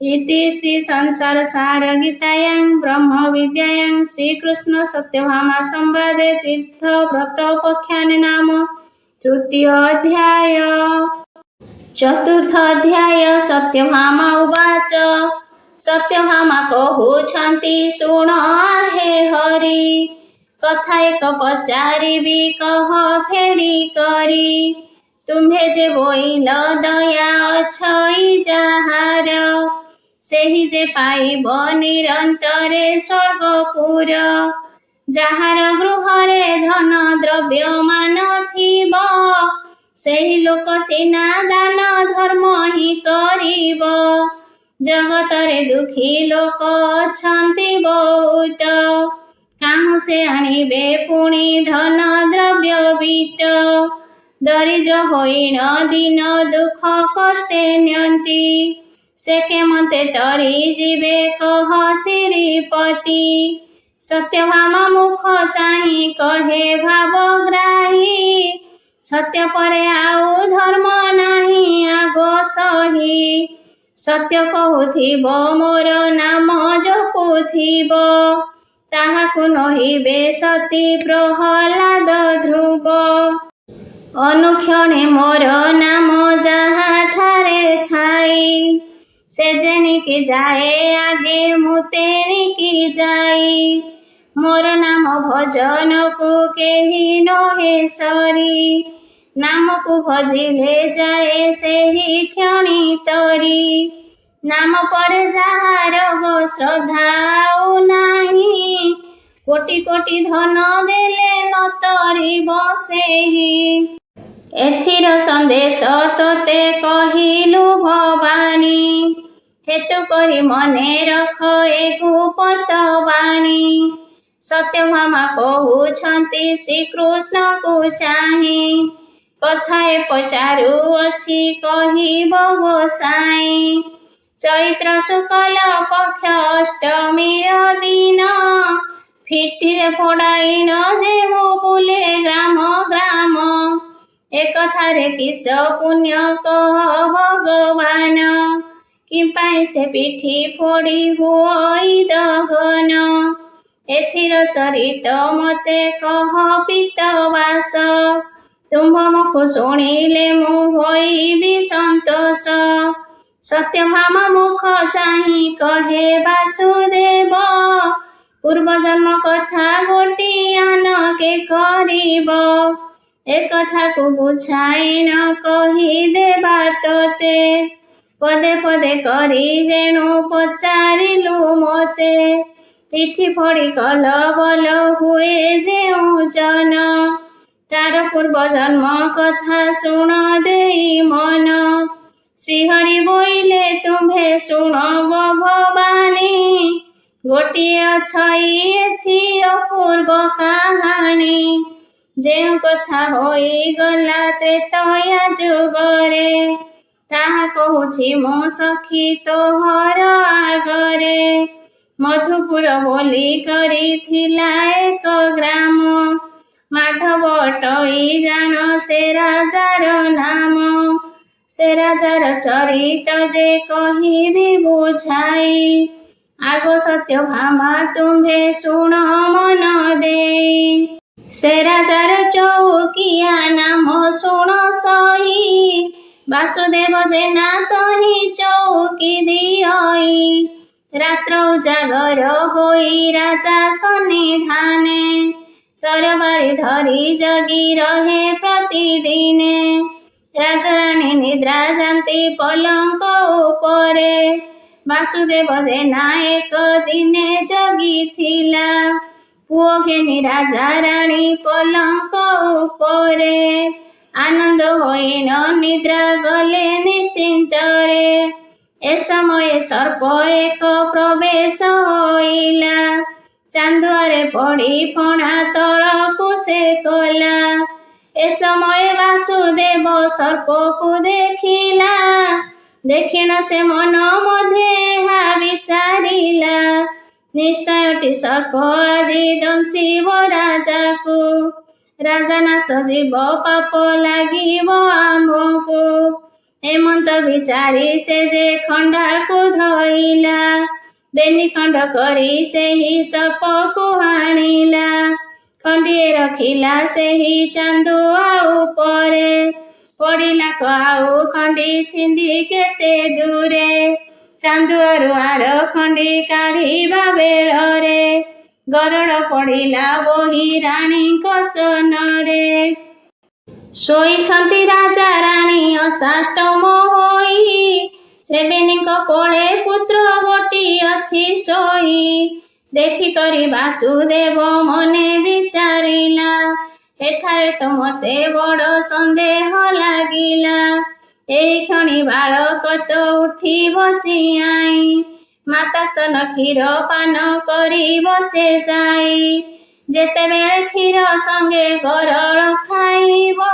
इति श्री संसार सार गीतायां ब्रह्म विद्यायां श्रीकृष्ण सत्यभामा संवादे तीर्थ व्रत उपाख्यान नाम तृतीय अध्याय। चतुर्थ अध्याय सत्यभामा उवाच सत्यभामा कहुछन्ति शुण हे हरि कथा एक पचारिबि कह फेरी करी तुम्भे जे बोइल दया अछई जाहार सेहि जे पाइब निरंतरे स्वर्गपुर जाहार गृहरे धन द्रव्यमान थिब सेहि लोक सिना दान धर्म ही करिब जगतरे दुखी लोक अछन्ति बहुत काहु से आनिबे पुणी धन द्रव्य वित्त दरिद्र होइन दिन दुख कष्टे न्यन्ति से केमते तरी जीवे कह श्रीपति सत्यभामा मुख चाहि कहे भावग्राही सत्य परे आउ धर्म नाही आगो सही सत्य कहुथिब मोर नाम जपुथिब ताहाकु नहिबे सती प्रहलाद ध्रुव अनुक्षणे मोर नाम जहा ठारे थाई से जेणिकी जाए आगे मु तेणिकी जाई मोर नाम भजन को केही नहे सरी नाम को भजिले जाए सेही क्षणी तरी नाम पर जाहार गो श्रद्धा नाही कोटि कोटि धन देले न तरिब सेही एथिर संदेश तोते कहिलु भवानी हेतु करी मने रख ए गुप्त वाणी सत्यभामा कहुछन्ति श्रीकृष्ण को चाहि कथाए पचारु अछि कहिब गोसाई चैत्र शुक्ल पक्ष अष्टमीर दिन फिटिरे फोड़ाइन जे हो बुले ग्राम ग्राम एकथारे किस पुण्य कह भगवान किपाई से पिठी फोड़ी हुई दहन एथिर चरित मते कह पितवास तुम्भ मुख शुणिले मु होइबि संतोष सत्यभामा मुख चाहि कहे वासुदेव पूर्व जन्म कथा गोटियान के करिब ए कथा को बुझाई न कही देबा तोते पदे पदे करी जेणु पचारिलु मोते पिठी फोड़ी कल बल हुए जेउ जन तार पूर्व जन्म कथा शुण देई मन श्रीहरि बोइले तुम्भे शुण भवानी गोटिए अछई एथि अपूर्व कहानी जेउ कथा होई गला त्रेतया जुगरे ताहा कहुछि मो सखी तोहर आगरे मधुपुर बोली करिथिला एक ग्राम माधव अटई जान से राजार नाम से राजार चरित जे कहिबि बुझाई आगो सत्यभामा तुम्भे शुण मन देई से राजार चौकिया नाम शुण सही वासुदेव जेना तही चौकी दियई रात्र उजागर होई राजा सन्निधाने तरबारी धरी जगी रहे प्रतिदिने राजराणी निद्रा जान्ति पलंक उपरे वासुदेव जेना एक दिने जगी थिला पुओ घेनी राजा राणी पलंक उपरे आनंद होइन निद्रा गले निश्चिन्तरे ए समय सर्प एक प्रवेश होइला चांदुआरे पड़ी फणा तलकु से कला ए समय वासुदेव सर्प को देखिला देखिन से मन मध्ये हा विचारिला निश्चयटी सर्प आजी दंशिब राजा को राजा ना सजीव पाप लागिब आम्भको एमंत विचारी से जे खंडा को धइला बेनी खंड करी से ही सप को हाणिला खंडिए रखिला से ही चांदुआ उपरे पड़िला कआउ खंडी छिंडी केते दूरे चांदुआरु आड़ खंडी काढ़िबा बेଳରେ गरड़ पड़िला बोही रानी स्तନରେ ଶୋଇଛନ୍ତି ରାଜା ରାଣୀ ଅସାଷ୍ଟମ ହୋଇ ସେବେନୀଙ୍କ କୋଳେ ପୁତ୍ର ଗୋଟିଏ ଅଛି ଶୋଇ ଦେଖିକରି ବାସୁଦେବ ମନେ ବିଚାରିଲା ଏଠାରେ ତ ମତେ ବଡ଼ ସନ୍ଦେହ ଲାଗିଲା ଏହି କ୍ଷଣି ବାଳକ ତ ଉଠିବ ଚିଆଇଁ ମାତା ସ୍ତନ କ୍ଷୀର ପାନ କରିବ ସେ ଯାଇ ଯେତେବେଳେ କ୍ଷୀର ସଙ୍ଗେ ଗରଳ ଖାଇବ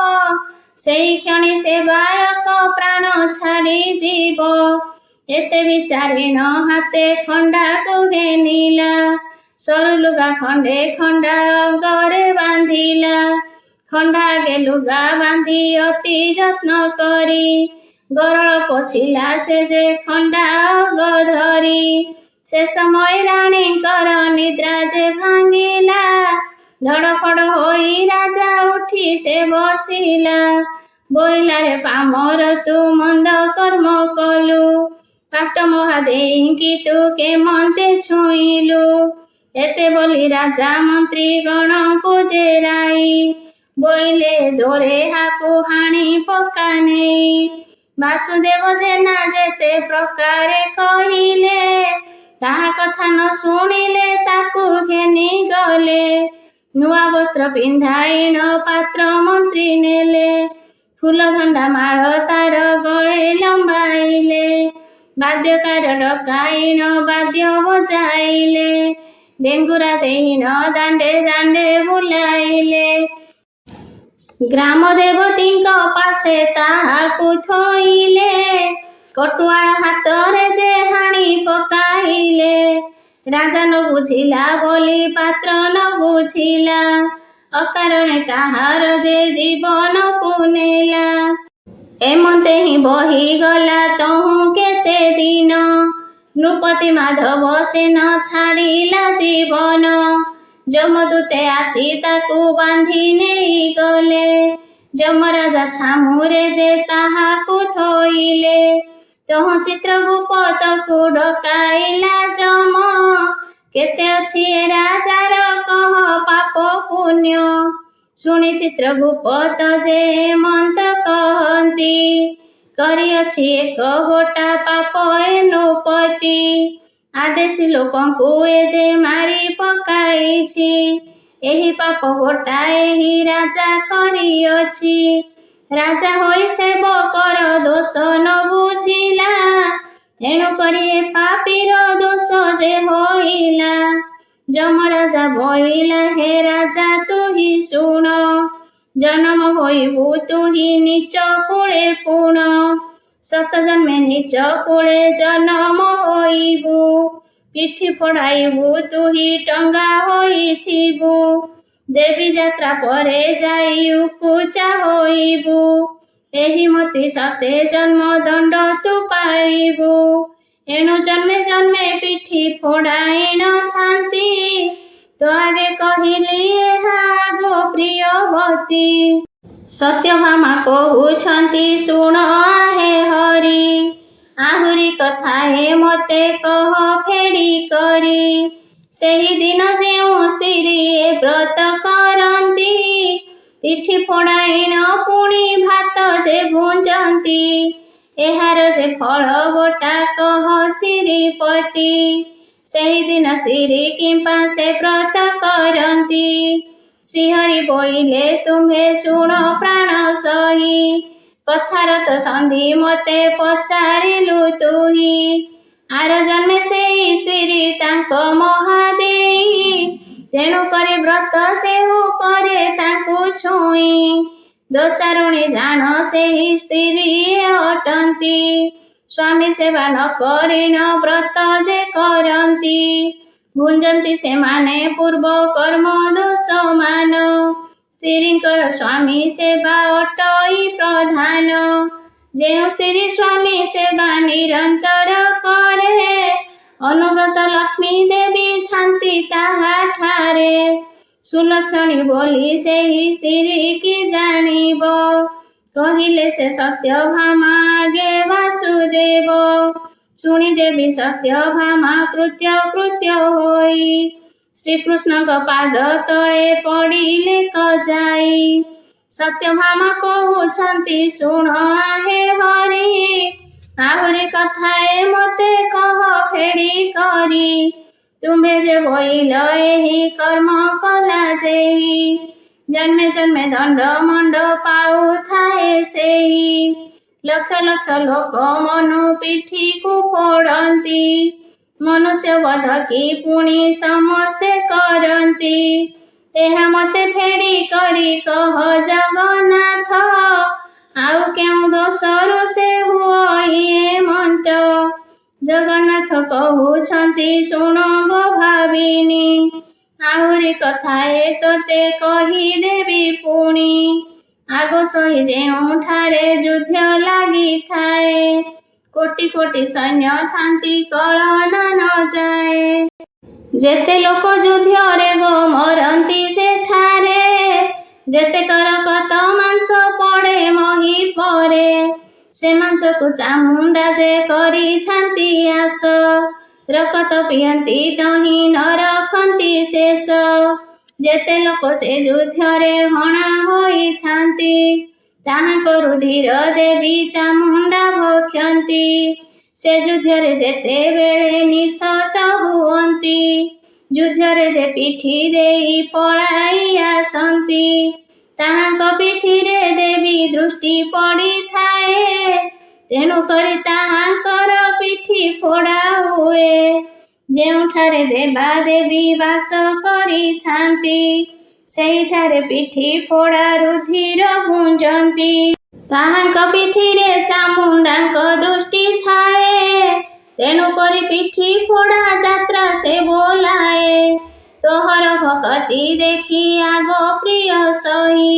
ସେଇ କ୍ଷଣି ସେ ବାଳକ ପ୍ରାଣ ଛାଡ଼ି ଯିବ ଏତେ ବିଚାରି ନ ହାତେ ଖଣ୍ଡାକୁ ଘେନିଲା ସରୁ ଲୁଗା ଖଣ୍ଡେ ଖଣ୍ଡା ଅଙ୍ଗରେ ବାନ୍ଧିଲା ଖଣ୍ଡା ଆଗେ ଲୁଗା ବାନ୍ଧି ଅତି ଯତ୍ନ କରି ଗରଳ ପୋଛିଲା ସେ ଯେ ଖଣ୍ଡା ଅଗ ଧରି ସେ ସମୟ ରାଣୀଙ୍କର ନିଦ୍ରା ଯେ ଭାଙ୍ଗିଲା ଧଡ଼ଫଡ଼ ହୋଇ ରାଜା ଉଠି ସେ ବସିଲା ବୋଇଲାରେ ପାମର ତୁ ମନ୍ଦ କର୍ମ କଲୁ ପାଟ ମହାଦେଇଙ୍କି ତୁ କେମନ୍ତେ ଛୁଇଁଲୁ ଏତେ ବୋଲି ରାଜା ମନ୍ତ୍ରୀ ଗଣକୁ ଜେରାଇ ବୋଇଲେ ଦୋରେ ହାକୁ ହାଣି ପକା ନେଇ ବାସୁଦେବ ଜେନା ଯେତେ ପ୍ରକାରେ କହିଲେ ତାହା କଥା ନ ଶୁଣିଲେ ତାକୁ ଘେନି ଗଲେ ନୂଆ ବସ୍ତ୍ର ପିନ୍ଧାଇଣ ପାତ୍ର ମନ୍ତ୍ରୀ ନେଲେ ଫୁଲ ଧଣ୍ଡା ମାଳ ତାର ଗଳେ ଲମ୍ବାଇଲେ ବାଦ୍ୟକାର ଡକାଇଣ ବାଦ୍ୟ ବଜାଇଲେ ଡେଙ୍ଗୁରା ଦେଇଣ ଦାଣ୍ଡେ ଦାଣ୍ଡେ ବୁଲାଇଲେ ଗ୍ରାମ ଦେବତୀଙ୍କ ପାଶେ ତାହାକୁ ଥୋଇଲେ କଟୁଆଳ ହାତରେ ଯେ ହାଣି ପକାଇଲେ ରାଜା ନ ବୁଝିଲା ବୋଲି ପାତ୍ର ନ ବୁଝିଲା ଅକାରଣେ ତାହାର ଯେ ଜୀବନକୁ ନେଲା ଏମନ୍ତେ ହିଁ ବହିଗଲା ତହୁଁ କେତେ ଦିନ ନୃପତି ମାଧବ ସେନ ଛାଡ଼ିଲା ଜୀବନ ଯମଦୂତେ ଆସି ତାକୁ ବାନ୍ଧି ନେଇଗଲେ ଯମରାଜା ଛାମୁରେ ଯେ ତାହାକୁ ଥୋଇଲେ ତହୁଁ ଚିତ୍ରଗୁପ୍ତକୁ ଡକାଇଲା ଯମ କେତେ ଅଛି ଏ ରାଜାର କହ ପାପ ପୁଣ୍ୟ ଶୁଣି ଚିତ୍ରଗୁପ୍ତ ଯେ ହେମନ୍ତ କହନ୍ତି କରିଅଛି ଏକ ଗୋଟା ପାପ ଏ ନୃପତି ଆଦେଶୀ ଲୋକଙ୍କୁ ଏ ଯେ ମାରି ପକାଇଛି ଏହି ପାପ ଗୋଟା ଏହି ରାଜା କରିଅଛି ରାଜା ହୋଇ ସେବକର ଦୋଷ ନ ବୁଝିଲା ଏଣୁ କରି ଏ ପାପୀର ଦୋଷ ଯେ ହୋଇଲା ଯମରାଜା ବୋଇଲା ହେ ରାଜା ତୁ ହି ଶୁଣ ଜନମ ହୋଇବୁ ତୁ ହି ନିଚ କୂଳେ ପୁଣ ସତ ଜନ୍ମେ ନିଚ କୂଳେ ଜନମ ହୋଇବୁ ପିଠି ଫୋଡ଼ାଇବୁ ତୁ ହି ଟଙ୍ଗା ହୋଇଥିବୁ ଦେବୀ ଯାତ୍ରା ପରେ ଯାଇ ଉକୁଚା ହୋଇବୁ ଏହି ମତି ସତେ ଜନ୍ମ ଦଣ୍ଡ ତୁ ପାଇବୁ ଏଣୁ ଜନ୍ମେ ଜନ୍ମେ ପିଠି ଫୋଡ଼ାଇ ନଥାନ୍ତି ତ ଆଗେ କହିଲି ଏହା ଗୋ ପ୍ରିୟବତୀ ସତ୍ୟଭାମା କହୁଛନ୍ତି ଶୁଣ ଆହେ ହରି ଆହୁରି କଥା ହେ ମତେ କହ ଫେଡ଼ି କରି ସେହିଦିନ ଯେଉଁ ସ୍ତ୍ରୀ ଏ ବ୍ରତ କରନ୍ତି ପିଠି ଫୋଡ଼ାଇଣ ପୁଣି ଭାତ ଯେ ଭୁଞ୍ଜନ୍ତି ଏହାର ଯେ ଫଳ ଗୋଟା କହ ଶ୍ରୀପତି ସେହିଦିନ ସ୍ତ୍ରୀ କିମ୍ବା ସେ ବ୍ରତ କରନ୍ତି ଶ୍ରୀହରି ବୋଇଲେ ତୁମ୍ଭେ ଶୁଣ ପ୍ରାଣ ସହି କଥାର ତ ସନ୍ଧି ମତେ ପଚାରିଲୁ ତୁହି ଆର ଜନ୍ମେ ସେଇ ସ୍ତ୍ରୀ ତାଙ୍କ ମହାଦେଇ ତେଣୁ କରି ବ୍ରତ ସେହୁ କରେ ତାଙ୍କୁ ଛୁଇଁ ଦୋଚାରୁଣୀ ଜାଣ ସେହି ସ୍ତ୍ରୀ ଅଟନ୍ତି ସ୍ୱାମୀ ସେବା ନ କରିଣ ବ୍ରତ ଯେ କରନ୍ତି ଭୁଞ୍ଜନ୍ତି ସେମାନେ ପୂର୍ବ କର୍ମ ଦୋଷ ମାନ ସ୍ତ୍ରୀଙ୍କର ସ୍ୱାମୀ ସେବା ଅଟଇ ପ୍ରଧାନ ଯେଉଁ ସ୍ତ୍ରୀ ସ୍ୱାମୀ ସେବା ନିରନ୍ତର କରେ ଅନୁବ୍ରତ ଲକ୍ଷ୍ମୀ ଦେବୀ ଥାନ୍ତି ତାହାଠାରେ ସୁଲକ୍ଷଣୀ ବୋଲି ସେହି ସ୍ତ୍ରୀ କି ଜାଣିବ କହିଲେ ସେ ସତ୍ୟଭାମା ଆଗେ ବାସୁଦେବ। ଶୁଣିଦେବି ସତ୍ୟଭାମା କୃତ୍ୟ କୃତ୍ୟ ହୋଇ, ଶ୍ରୀକୃଷ୍ଣଙ୍କ ପାଦ ତଳେ ପଡ଼ିଲେ କଜାଇ। ସତ୍ୟଭାମା କହୁଛନ୍ତି ଶୁଣ ଆହେ ହରି, ଆହୁରି କଥାଏ ମତେ କହ ଫେଡ଼ି କରି। ତୁମ୍ଭେ ଯେ ବୋଇଲ ଏହି କର୍ମ କଲା ଯେହି, ଜନ୍ମେ ଜନ୍ମେ ଦଣ୍ଡ ମଣ୍ଡ ପାଉଥାଏ ସେହି। ଲକ୍ଷ ଲକ୍ଷ ଲୋକ ମନୁ ପିଠିକୁ ଫୋଡ଼ନ୍ତି, ମନୁଷ୍ୟ ବଧ କି ପୁଣି ସମସ୍ତେ କରନ୍ତି। ଏହା ମତେ ଫେଡ଼ି କରି କହ ଜଗନ୍ନାଥ, ଆଉ କେଉଁ ଦୋଷରୁ ସେ ହୁଅ ଏମନ୍ତ। ଜଗନ୍ନାଥ କହୁଛନ୍ତି ଶୁଣ ଗୋ ଭାବିନି, ଆହୁରି କଥାଏ ତୋତେ କହିଦେବି ପୁଣି। ଆଗ ସହି ଯେଉଁଠାରେ ଯୁଦ୍ଧ ଲାଗିଥାଏ, କୋଟି କୋଟି ସୈନ୍ୟ ଥାନ୍ତି କଳନା ନ ଯାଏ। ଯେତେ ଲୋକ ଯୁଦ୍ଧରେ ଗୋ ମରନ୍ତି ସେଠାରେ, ଯେତେ କରକତ ମାଂସ ପଡ଼େ ମହି ପରେ। ସେ ମାଂସକୁ ଚାମୁଣ୍ଡା ଯେ କରିଥାନ୍ତି ଆସ, ରକତ ପିଅନ୍ତି ତହିଁ ନ ରଖନ୍ତି ଶେଷ। ଯେତେ ଲୋକ ସେ ଯୁଦ୍ଧରେ ହଣା ହୋଇଥାନ୍ତି, ତାହାଙ୍କ ରୁଧିର ଦେବୀ ଚାମୁଣ୍ଡା ଭକ୍ଷନ୍ତି। ସେ ଯୁଦ୍ଧରେ ଯେତେବେଳେ ନିଶତ ହୁଅନ୍ତି, ଯୁଦ୍ଧରେ ଯେ ପିଠି ଦେଇ ପଳାଇ ଆସନ୍ତି, ତାହାଙ୍କ ପିଠିରେ ଦେବୀ ଦୃଷ୍ଟି ପଡ଼ିଥାଏ। ତେଣୁ କରି ତାହାଙ୍କର ପିଠି ଫୋଡ଼ା ହୁଏ। ଯେଉଁଠାରେ ଦେବା ଦେବୀ ବାସ କରିଥାନ୍ତି, ସେହିଠାରେ ପିଠି ଫୋଡ଼ା ରୁଧିର ଗୁଞ୍ଜନ୍ତି। ତାହାଙ୍କ ପିଠିରେ ଚାମୁଣ୍ଡାଙ୍କ ଦୃଷ୍ଟି ଥାଏ, ତେଣୁ କରି ପିଠି ଫୋଡ଼ା ଯାତ୍ରା ସେ ବୋଲାଏ। ତୋହର ଭକତି ଦେଖି ଆଗ ପ୍ରିୟ ସହି,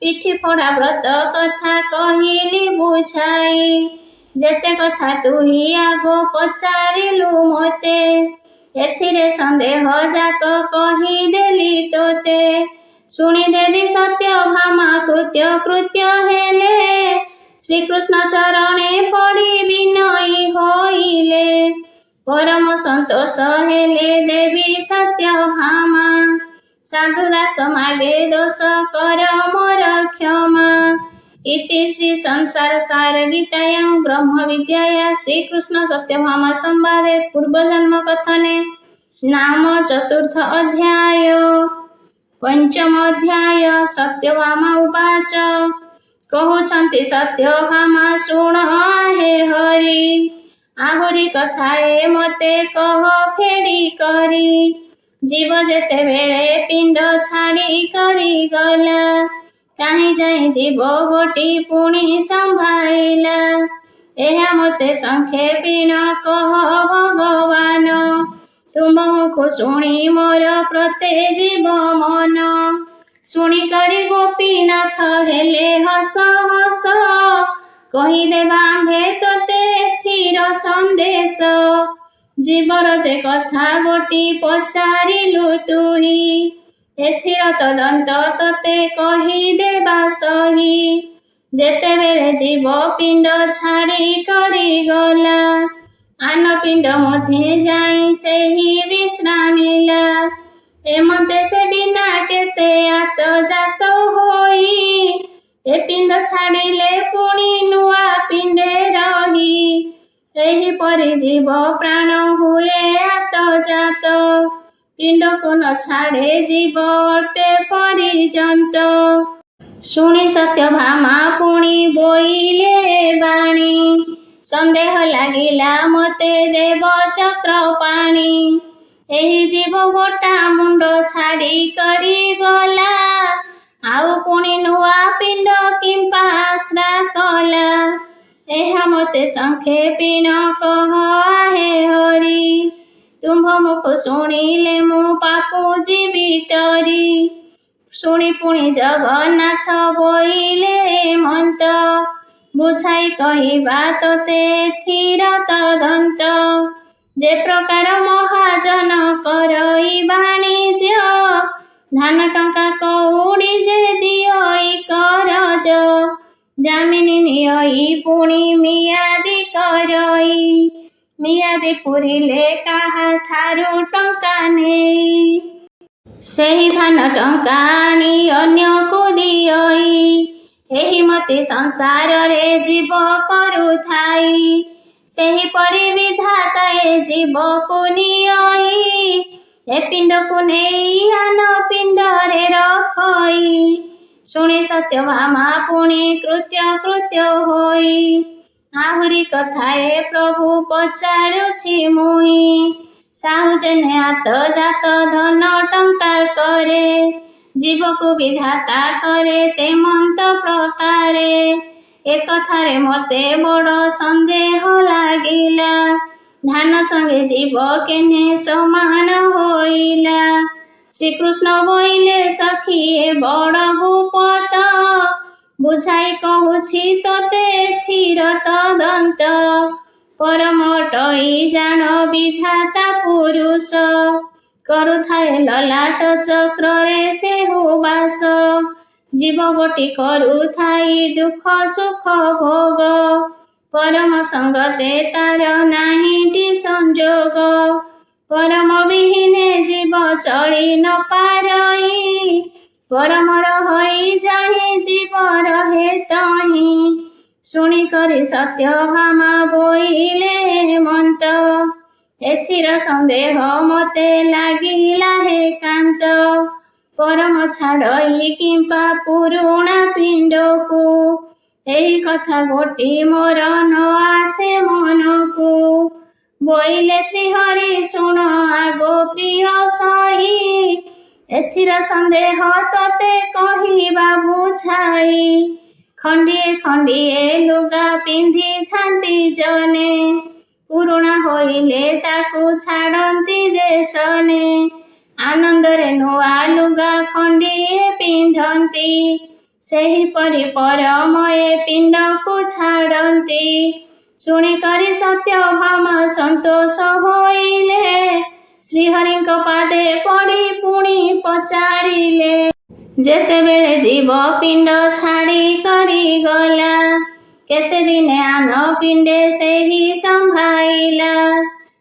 ପିଠି ଫୋଡ଼ା ବ୍ରତ କଥା କହିଲି ବୁଝାଇ। ଯେତେ କଥା ତୁହି ଆଗ ପଚାରିଲୁ ମୋତେ, ଏଥିରେ ସନ୍ଦେହ ଯାକ କହିଦେଲି ତୋତେ। ଶୁଣିଦେବି ସତ୍ୟଭାମା କୃତ୍ୟ କୃତ୍ୟ ହେଲେ, ଶ୍ରୀକୃଷ୍ଣ ଚରଣେ ପଡ଼ି ବିନୟୀ ହୋଇଲେ। ପରମ ସନ୍ତୋଷ ହେଲେ ଦେବୀ ସତ୍ୟଭାମା, ସାଧୁ ଦାସ ମାଗେ ଦୋଷ କର ମୋର କ୍ଷମା। ଇତି ଶ୍ରୀ ସଂସାର ସାର ଗୀତାୟାଂ ବ୍ରହ୍ମ ବିଦ୍ୟାୟା ଶ୍ରୀକୃଷ୍ଣ ସତ୍ୟଭାମା ସମ୍ବାଦେ ପୂର୍ବଜନ୍ମ କଥନେ ନାମ ଚତୁର୍ଥ ଅଧ୍ୟାୟ। ପଞ୍ଚମ ଅଧ୍ୟାୟ। ସତ୍ୟଭାମା ଉବାଚ। କହୁଛନ୍ତି ସତ୍ୟଭାମା ଶୁଣ ହେ ହରି, ଆହୁରି କଥାଏ ମତେ କହ ଫେଡ଼ି କରି। ଜୀବ ଯେତେବେଳେ ପିଣ୍ଡ ଛାଡ଼ି କରି ଗଲା, କାହିଁ ଯାଇ ଜୀବ ଗୋଟି ପୁଣି ସମ୍ଭାଇଲା। ଏହା ମତେ ସଂକ୍ଷେପୀଣ କହ ଭଗବାନ, ତୁମ ମୁଖ ଶୁଣି ମୋର ପ୍ରତେ ଜୀବ ମନ। ଶୁଣିକରି ଗୋପୀନାଥ ହେଲେ ହସ ହସ, କହିଦେବା ଆମ୍ଭେ ତୋତେ ଏଥିର ସନ୍ଦେଶ। ଜୀବର ଯେ କଥା ଗୋଟି ପଚାରିଲୁ ତୁହି, ଏଥିର ତଦନ୍ତ ତୋତେ କହିଦେବା ସହି। ଯେତେବେଳେ ଜୀବ ପିଣ୍ଡ ଛାଡ଼ି କରି ଗଲା, ଆନ ପିଣ୍ଡ ମଧ୍ୟରେ ଯାଇ ସେହି ବିଶ୍ରାମିଲା। ଏମତେ ସେଦିନ କେତେ ଆତ ଜାତ ହୋଇ, ଏ ପିଣ୍ଡ ଛାଡ଼ିଲେ ପୁଣି ନୂଆ ପିଣ୍ଡେ ରହି। ଏହିପରି ଜୀବ ପ୍ରାଣ ହୁଏ ଆତ ଜାତ, ପିଣ୍ଡକୁ ନ ଛାଡ଼େ ଜୀବ ଅଟେ ପରିଜନ୍ତ। ଶୁଣି ସତ୍ୟଭାମା ପୁଣି ବୋଇଲେ ବାଣୀ, ସନ୍ଦେହ ଲାଗିଲା ମତେ ଦେବ ଚକ୍ର ପାଣି। ଏହି ଜୀବ ଗୋଟା ମୁଣ୍ଡ ଛାଡ଼ି କରି ଗଲା, ଆଉ ପୁଣି ନୂଆ ପିଣ୍ଡ କିମ୍ପା ଆଶ୍ରା କଲା। ଏହା ମତେ ସଂକ୍ଷେପୀଣ କହ ଆହେ ହରି, ତୁମ୍ଭ ମୁଖ ଶୁଣିଲେ ମୁଁ ପାପୁ ଭିତରି। ଶୁଣି ପୁଣି ଜଗନ୍ନାଥ ବୋଇଲେ ମନ୍ତ, ବୁଝାଇ କହିବା ତୋତେ ଏଥିର ତଦନ୍ତ। ଯେ ପ୍ରକାର ମହାଜନ କରଇ ବାଣିଜ୍ୟ, ଧାନ ଟଙ୍କା କଉଡ଼ି ଯେ ଦିଅଇ କରଜ। ଯାମିନୀ ନିଅଇ ପୁଣି ମିଆଦି କରଇ, ମିଆଦି ପୁରିଲେ କାହାଠାରୁ ଟଙ୍କା ନେଇ, ସେହି ଧାନ ଟଙ୍କା ଆଣି ଅନ୍ୟକୁ ଦିଅଇ, ଏହିମତି ସଂସାରରେ ଜୀବ କରୁଥାଇ, ସେହିପରି ବିଧାତାଏ ଜୀବକୁ ନିଅଇ, ଏ ପିଣ୍ଡକୁ ନେଇ ଆନ ପିଣ୍ଡରେ ରଖଇ, ଶୁଣି ସତ୍ୟଭାମା ପୁଣି କୃତ୍ୟ ହୋଇ, ଆହୁରି କଥାଏ ପ୍ରଭୁ ପଚାରୁଛି ମୁଇଁ, ସାହୁ ଯେନେ ଆତଜାତ ଧନ ଟଙ୍କା କରେ, ଜୀବକୁ ବିଧାତା କରେ ତେମନ୍ତ ପ୍ରକାରେ, ଏ କଥାରେ ମତେ ବଡ଼ ସନ୍ଦେହ ଲାଗିଲା, ଧାନ ସଙ୍ଗେ ଜୀବ କେନେ ସମାନ ହୋଇଲା। ଶ୍ରୀକୃଷ୍ଣ ବୋଇଲେ ସଖୀ ଏ ବଡ଼ ଗୁପତ, ବୁଝାଇ କହୁଛି ତତେ ଏଥିର ତଦନ୍ତ, ପରମଟଇ ଜାଣ ବିଧାତା ପୁରୁଷ, କରୁଥାଏ ଲଲାଟ ଚକ୍ରରେ ସେହୁ ବାସ, ଜୀବ ଗୋଟି କରୁଥାଇ ଦୁଃଖ ସୁଖ ଭୋଗ, ପରମ ସଙ୍ଗତେ ତାର ନାହିଁଟି ସଂଯୋଗ, ପରମ ବିହୀନେ ଜୀବ ଚଳି ନ ପାରଇ, ପରମର ହୋଇ ଯାହିଁ ଜୀବ ରହେ ତହିଁ, ଶୁଣିକରି ସତ୍ୟଭାମା ବୋଇଲେ ମନ୍ତ, ଏଥିର ସନ୍ଦେହ ମତେ ଲାଗିଲା ହେ କାନ୍ତ, ପରମ ଛାଡ଼ଇ କିମ୍ପା ପୁରୁଣା ପିଣ୍ଡକୁ, ଏହି କଥା ଗୋଟି ମୋର ନ ଆସେ ମନକୁ, ବୋଇଲେ ଶ୍ରୀହରି ଶୁଣ ଆଗୋ ପ୍ରିୟ ସହି, ଏଥିର ସନ୍ଦେହ ତତେ କହିବା ବୁଝାଇ, ଖଣ୍ଡିଏ ଖଣ୍ଡିଏ ଲୁଗା ପିନ୍ଧିଥାନ୍ତି ଜନେ, ପୁରୁଣା ହୋଇଲେ ତାକୁ ଛାଡ଼ନ୍ତି ଯେ ସନେ, ଆନନ୍ଦରେ ନୂଆ ଲୁଗା ଖଣ୍ଡିଏ ପିନ୍ଧନ୍ତି, ସେହିପରି ପରମଏ ପିଣ୍ଡକୁ ଛାଡ଼ନ୍ତି, ଶୁଣିକରି ସତ୍ୟଭାମା ସନ୍ତୋଷ ହୋଇଲେ, ଶ୍ରୀହରିଙ୍କ ପାଦେ ପଡ଼ି ପୁଣି ପଚାରିଲେ, ଯେତେବେଳେ ଜୀବ ପିଣ୍ଡ ଛାଡ଼ି କରି ଗଲା, କେତେ ଦିନେ ଆନ ପିଣ୍ଡେ ସେହି ସମ୍ଭାଇଲା,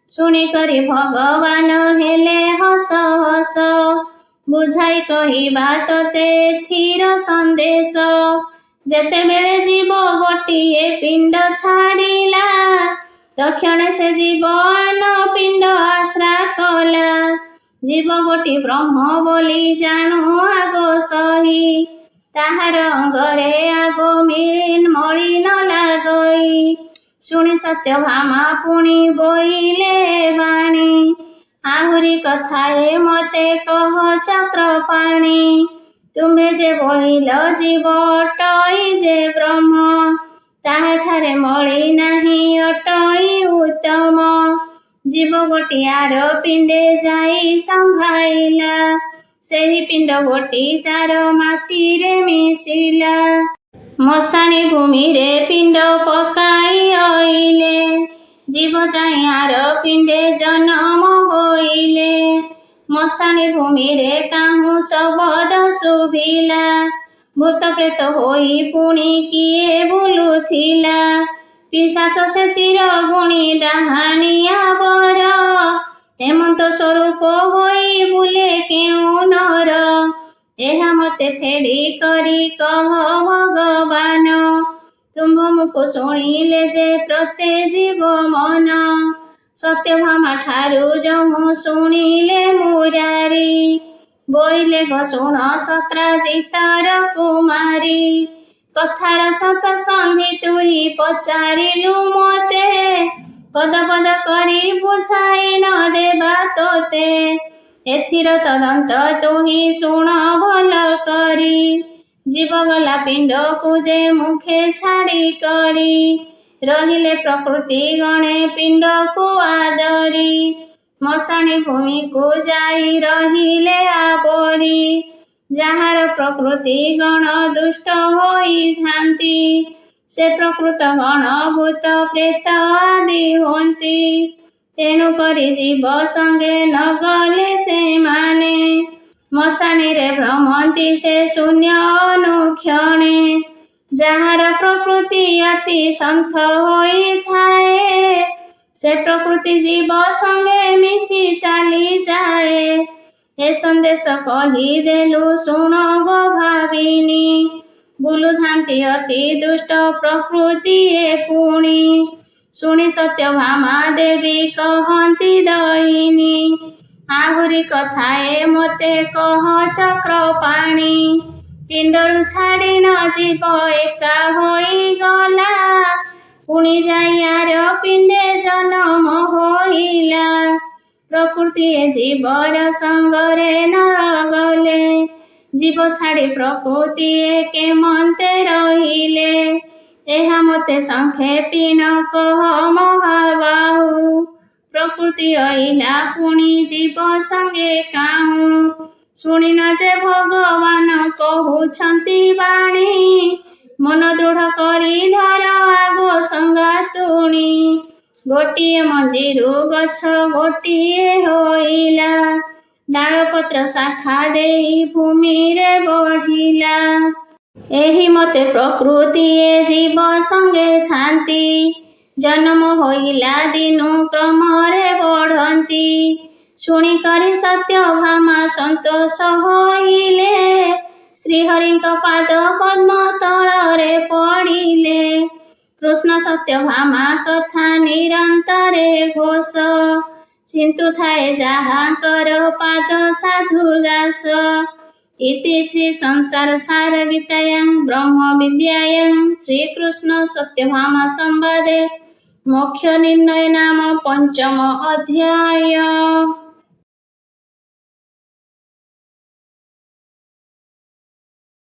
ଶୁଣିକରି ଭଗବାନ ହେଲେ ହସ ହସ, ବୁଝାଇ କହିବା ତତେ ଏଥିର ସନ୍ଦେଶ, ଯେତେବେଳେ ଜୀବ ଗୋଟିଏ ପିଣ୍ଡ ଛାଡ଼ିଲା, ତକ୍ଷଣେ ସେ ଜୀବ ଆନ ପିଣ୍ଡ ଆଶ୍ରା କଲା, ଜୀବ ଗୋଟି ବ୍ରହ୍ମ ବୋଲି ଜାଣୁ ଆଗ ସହି, ତାହାର ଅଙ୍ଗରେ ଆଗ ମଳିନ ଲାଗଇ, ଶୁଣି ସତ୍ୟଭାମା ପୁଣି ବୋଇଲେ ବାଣୀ, ଆହୁରି କଥାଏ ମତେ କହ ଚକ୍ରପାଣି, ତୁମେ ଯେ ବୋଇଲ ଜୀବ ଅଟଇ ଯେ ବ୍ରହ୍ମ, ତାହାଠାରେ ମଳି ନାହିଁ ଅଟଇ ଉତ୍ତମ, ଜୀବ ଗୋଟିଆର ପିଣ୍ଡେ ଯାଇ ସମ୍ଭାଇଲା, ସେହି ପିଣ୍ଡ ଗୋଟି ତାର ମାଟିରେ ମିଶିଲା, ମଶାଣି ଭୂମିରେ ପିଣ୍ଡ ପକାଇ ଅଇଲେ, ଜୀବ ଯାଇ ଆର ପିଣ୍ଡେ ଜନମ ହୋଇଲେ, ମଶାଣି ଭୂମିରେ କାହୁଁ ଶବଦ ଶୁଭିଲା, ଭୂତ ପ୍ରେତ ହୋଇ ପୁଣି କିଏ ବୁଲୁଥିଲା, ପିଶାଚ ସେ ଚିର ଗୁଣି ଡାହାଣିଆ ବର, ହେମନ୍ତ ସ୍ୱରୂପ ହୋଇ ବୁଲେ କେଉଁ ନର, ଏହା ମତେ ଫେଡ଼ି କରି କହ ଭଗବାନ, ତୁମ୍ଭ ମୁଖ ଶୁଣିଲେ ଯେ ପ୍ରତେ ଜୀବ ମନ, ସତ୍ୟଭାମା ଠାରୁ ଯହୁଁ ଶୁଣିଲେ ମୁରାରି, ବୋଇଲେ ଗୋ ଶୁଣ ଶକ୍ରାଜିତର କୁମାରୀ, କଥାର ସତ ସନ୍ଧି ତୁହି ପଚାରିଲୁ ମତେ, ପଦ ପଦ କରି ବୁଝାଇ ନ ଦେବା ତୋତେ, ଏଥିର ତଦନ୍ତ ତୁହି ଶୁଣ ଭଲ କରି, ଜୀବ ଗଲା ପିଣ୍ଡକୁ ଯେ ମୁଖେ ଛାଡ଼ି କରି, ରହିଲେ ପ୍ରକୃତି ଗଣେ ପିଣ୍ଡକୁ ଆଦରି, ମଶାଣି ଭୂମିକୁ ଯାଇ ରହିଲେ ଆପରି, ଯାହାର ପ୍ରକୃତି ଗଣ ଦୁଷ୍ଟ ହୋଇଥାନ୍ତି, ସେ ପ୍ରକୃତ ଗଣ ଭୂତ ପ୍ରେତ ଆଦି ହୁଅନ୍ତି, ତେଣୁ କରି ଜୀବ ସଙ୍ଗେ ନ ଗଲେ ସେମାନେ, ମଶାଣିରେ ଭ୍ରମନ୍ତି ସେ ଶୂନ୍ୟ ଅନୁକ୍ଷଣେ, ଯାହାର ପ୍ରକୃତି ଅତି ସନ୍ଥ ହୋଇଥାଏ, ସେ ପ୍ରକୃତି ଜୀବ ସଙ୍ଗେ ମିଶି ଚାଲିଯାଏ। ଏ ସନ୍ଦେଶ କହିଦେଲୁ ଶୁଣ ଗୋ ଭାବିନି, ବୁଲୁଥାନ୍ତି ଅତି ଦୁଷ୍ଟ ପ୍ରକୃତି ଏ ପୁଣି। ଶୁଣି ସତ୍ୟଭାମା ଦେବୀ କହନ୍ତି ଦଇନି, ଆହୁରି କଥାଏ ମୋତେ କହ ଚକ୍ରପାଣି। ପିଣ୍ଡରୁ ଛାଡ଼ି ନ ଯିବ ଏକା ହୋଇଗଲା, ପୁଣି ଯାଇ ଆର ପିଣ୍ଡେ ଜନମ ହୋଇଲା। ପ୍ରକୃତି ଏ ଜୀବର ସଙ୍ଗରେ ନ ଗଲେ, ଜୀବ ଛାଡ଼ି ପ୍ରକୃତି ଏ କେମନ୍ତେ ରହିଲେ। ଏହା ମୋତେ ସଂକ୍ଷେପୀନ କହ ମହାବାହୁ, ପ୍ରକୃତି ଅଇଲା ପୁଣି ଜୀବ ସଙ୍ଗେ କାହୁଁ। ଶୁଣିନ ଯେ ଭଗବାନ କହୁଛନ୍ତି ବାଣୀ, ମନ ଦୃଢ଼ କରି ଧର ଆଗ ସଙ୍ଗାତୁଣୀ। ଗୋଟିଏ ମଞ୍ଜିରୁ ଗଛ ଗୋଟିଏ ହୋଇଲା, ଡାଳପତ୍ର ଶାଖା ଦେଇ ଭୂମିରେ ବଢ଼ିଲା। ଏହି ମତେ ପ୍ରକୃତି ଏ ଜୀବ ସଙ୍ଗେ ଥାନ୍ତି, ଜନମ ହୋଇଲା ଦିନୁ କ୍ରମରେ ବଢ଼ନ୍ତି। ଶୁଣିକରି ସତ୍ୟଭାମା ସନ୍ତୋଷ ହୋଇଲେ, ଶ୍ରୀହରିଙ୍କ ପାଦ ପଦ୍ମ ତଳରେ ପଡ଼ିଲେ। କୃଷ୍ଣ ସତ୍ୟଭାମା କଥା ନିରନ୍ତରେ ଘୋଷ, ଚିନ୍ତୁଥାଏ ଯାହାଙ୍କର ପାଦ ସାଧୁ ଦାସ। ଇତି ଶ୍ରୀ ସଂସାର ସାର ଗୀତାୟାଂ ବ୍ରହ୍ମ ବିଦ୍ୟାୟାଂ ଶ୍ରୀକୃଷ୍ଣ ସତ୍ୟଭାମା ସମ୍ବାଦେ ମୋକ୍ଷ ନିର୍ଣ୍ଣୟ ନାମ ପଞ୍ଚମ ଅଧ୍ୟାୟ।